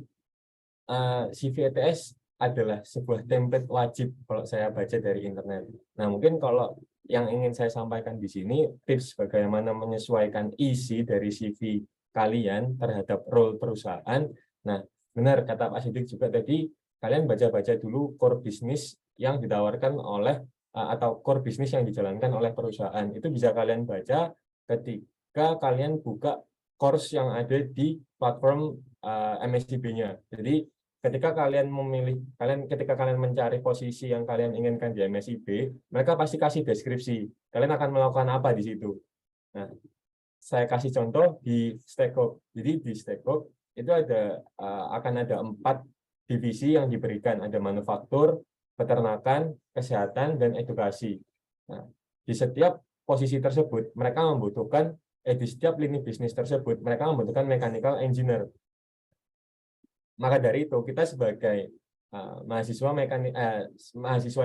CV ETS adalah sebuah template wajib kalau saya baca dari internet. Nah, mungkin kalau yang ingin saya sampaikan di sini, tips bagaimana menyesuaikan isi dari CV kalian terhadap role perusahaan. Nah, benar kata Pak Sidik juga tadi, kalian baca-baca dulu core business yang ditawarkan oleh atau core business yang dijalankan oleh perusahaan. Itu bisa kalian baca ketika kalian buka course yang ada di platform MSIB-nya. Jadi ketika kalian mencari posisi yang kalian inginkan di MSIB, mereka pasti kasih deskripsi. Kalian akan melakukan apa di situ. Nah, saya kasih contoh di Stekok. Jadi di Stekok itu akan ada 4 divisi yang diberikan. Ada manufaktur, peternakan, kesehatan, dan edukasi. Nah, di setiap posisi tersebut, mereka membutuhkan, di setiap lini bisnis tersebut, mereka membutuhkan mechanical engineer. Maka dari itu, kita sebagai mahasiswa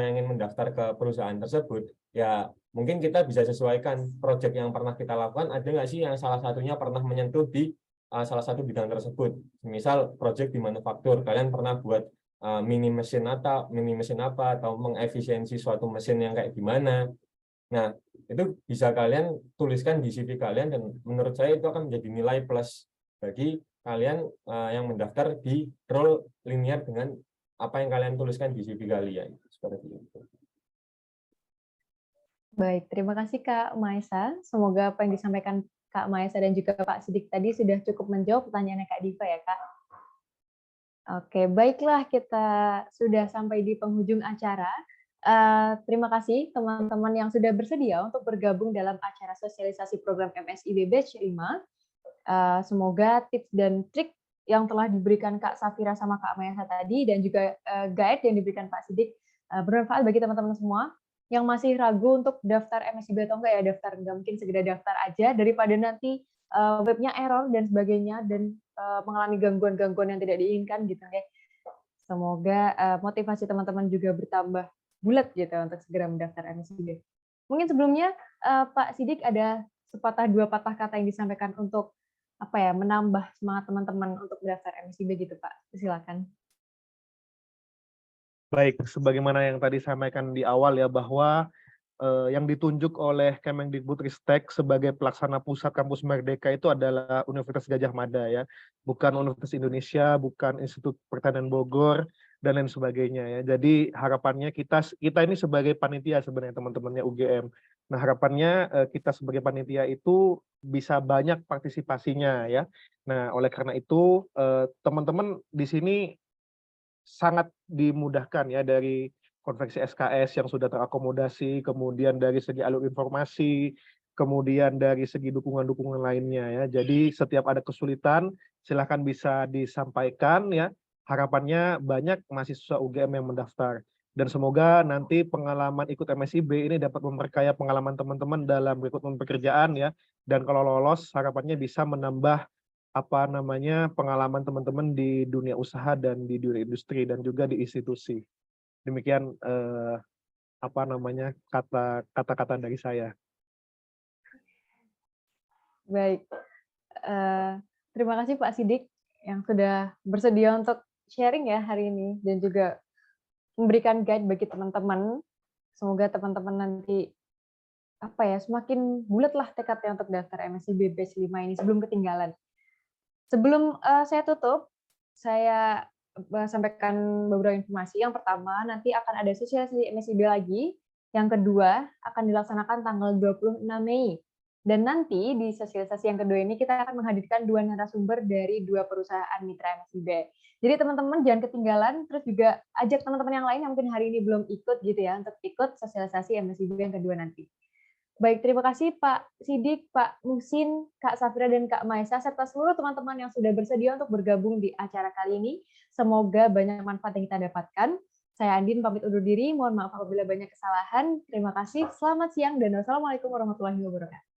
yang ingin mendaftar ke perusahaan tersebut, ya mungkin kita bisa sesuaikan proyek yang pernah kita lakukan, ada nggak sih yang salah satunya pernah menyentuh di salah satu bidang tersebut. Misal proyek di manufaktur, kalian pernah buat mini mesin apa, atau mengefisiensi suatu mesin yang kayak gimana. Nah, itu bisa kalian tuliskan di CV kalian, dan menurut saya itu akan menjadi nilai plus bagi kalian yang mendaftar di role linear dengan apa yang kalian tuliskan di CV kalian. Seperti itu. Baik, terima kasih Kak Maesa. Semoga apa yang disampaikan Kak Maesa dan juga Pak Sidik tadi sudah cukup menjawab pertanyaannya Kak Diva ya Kak. Oke, baiklah, kita sudah sampai di penghujung acara. Terima kasih teman-teman yang sudah bersedia untuk bergabung dalam acara sosialisasi program MSIB Batch 5. Semoga tips dan trik yang telah diberikan Kak Safira sama Kak Maesa tadi, dan juga guide yang diberikan Pak Sidik, bermanfaat bagi teman-teman semua. Yang masih ragu untuk daftar MSIB atau enggak, ya daftar, enggak mungkin segera daftar aja, daripada nanti webnya error dan sebagainya, dan mengalami gangguan-gangguan yang tidak diinginkan gitu ya. Semoga motivasi teman-teman juga bertambah bulat gitu untuk segera mendaftar MSIB. Mungkin sebelumnya Pak Sidik ada sepatah dua patah kata yang disampaikan untuk menambah semangat teman-teman untuk mendaftar MSIB gitu Pak. Silakan. Baik, sebagaimana yang tadi sampaikan di awal ya, bahwa yang ditunjuk oleh Kemendikbudristek sebagai pelaksana pusat kampus Merdeka itu adalah Universitas Gadjah Mada ya, bukan Universitas Indonesia, bukan Institut Pertanian Bogor dan lain sebagainya ya. Jadi harapannya kita ini sebagai panitia sebenarnya teman-temannya UGM. Nah, harapannya kita sebagai panitia itu bisa banyak partisipasinya ya. Nah, oleh karena itu teman-teman di sini sangat dimudahkan ya, dari konveksi SKS yang sudah terakomodasi, kemudian dari segi alur informasi, kemudian dari segi dukungan-dukungan lainnya ya. Jadi setiap ada kesulitan silakan bisa disampaikan ya. Harapannya banyak mahasiswa UGM yang mendaftar, dan semoga nanti pengalaman ikut MSIB ini dapat memperkaya pengalaman teman-teman dalam rekrutmen pekerjaan ya. Dan kalau lolos, harapannya bisa menambah pengalaman teman-teman di dunia usaha dan di dunia industri dan juga di institusi. Demikian kata-kata dari saya. Baik, terima kasih Pak Sidik yang sudah bersedia untuk sharing ya hari ini, dan juga memberikan guide bagi teman-teman. Semoga teman-teman nanti semakin bulat lah tekadnya untuk daftar MSIB Batch 5 ini sebelum ketinggalan. Sebelum saya tutup, saya sampaikan beberapa informasi. Yang pertama, nanti akan ada sosialisasi MSIB lagi. Yang kedua, akan dilaksanakan tanggal 26 Mei. Dan nanti di sosialisasi yang kedua ini kita akan menghadirkan 2 narasumber dari 2 perusahaan mitra MSIB. Jadi teman-teman jangan ketinggalan, terus juga ajak teman-teman yang lain yang mungkin hari ini belum ikut gitu ya, untuk ikut sosialisasi MSIB yang kedua nanti. Baik, terima kasih Pak Sidik, Pak Muhsin, Kak Safira, dan Kak Maesa, serta seluruh teman-teman yang sudah bersedia untuk bergabung di acara kali ini. Semoga banyak manfaat yang kita dapatkan. Saya Andin pamit undur diri, mohon maaf apabila banyak kesalahan. Terima kasih, selamat siang, dan wassalamualaikum warahmatullahi wabarakatuh.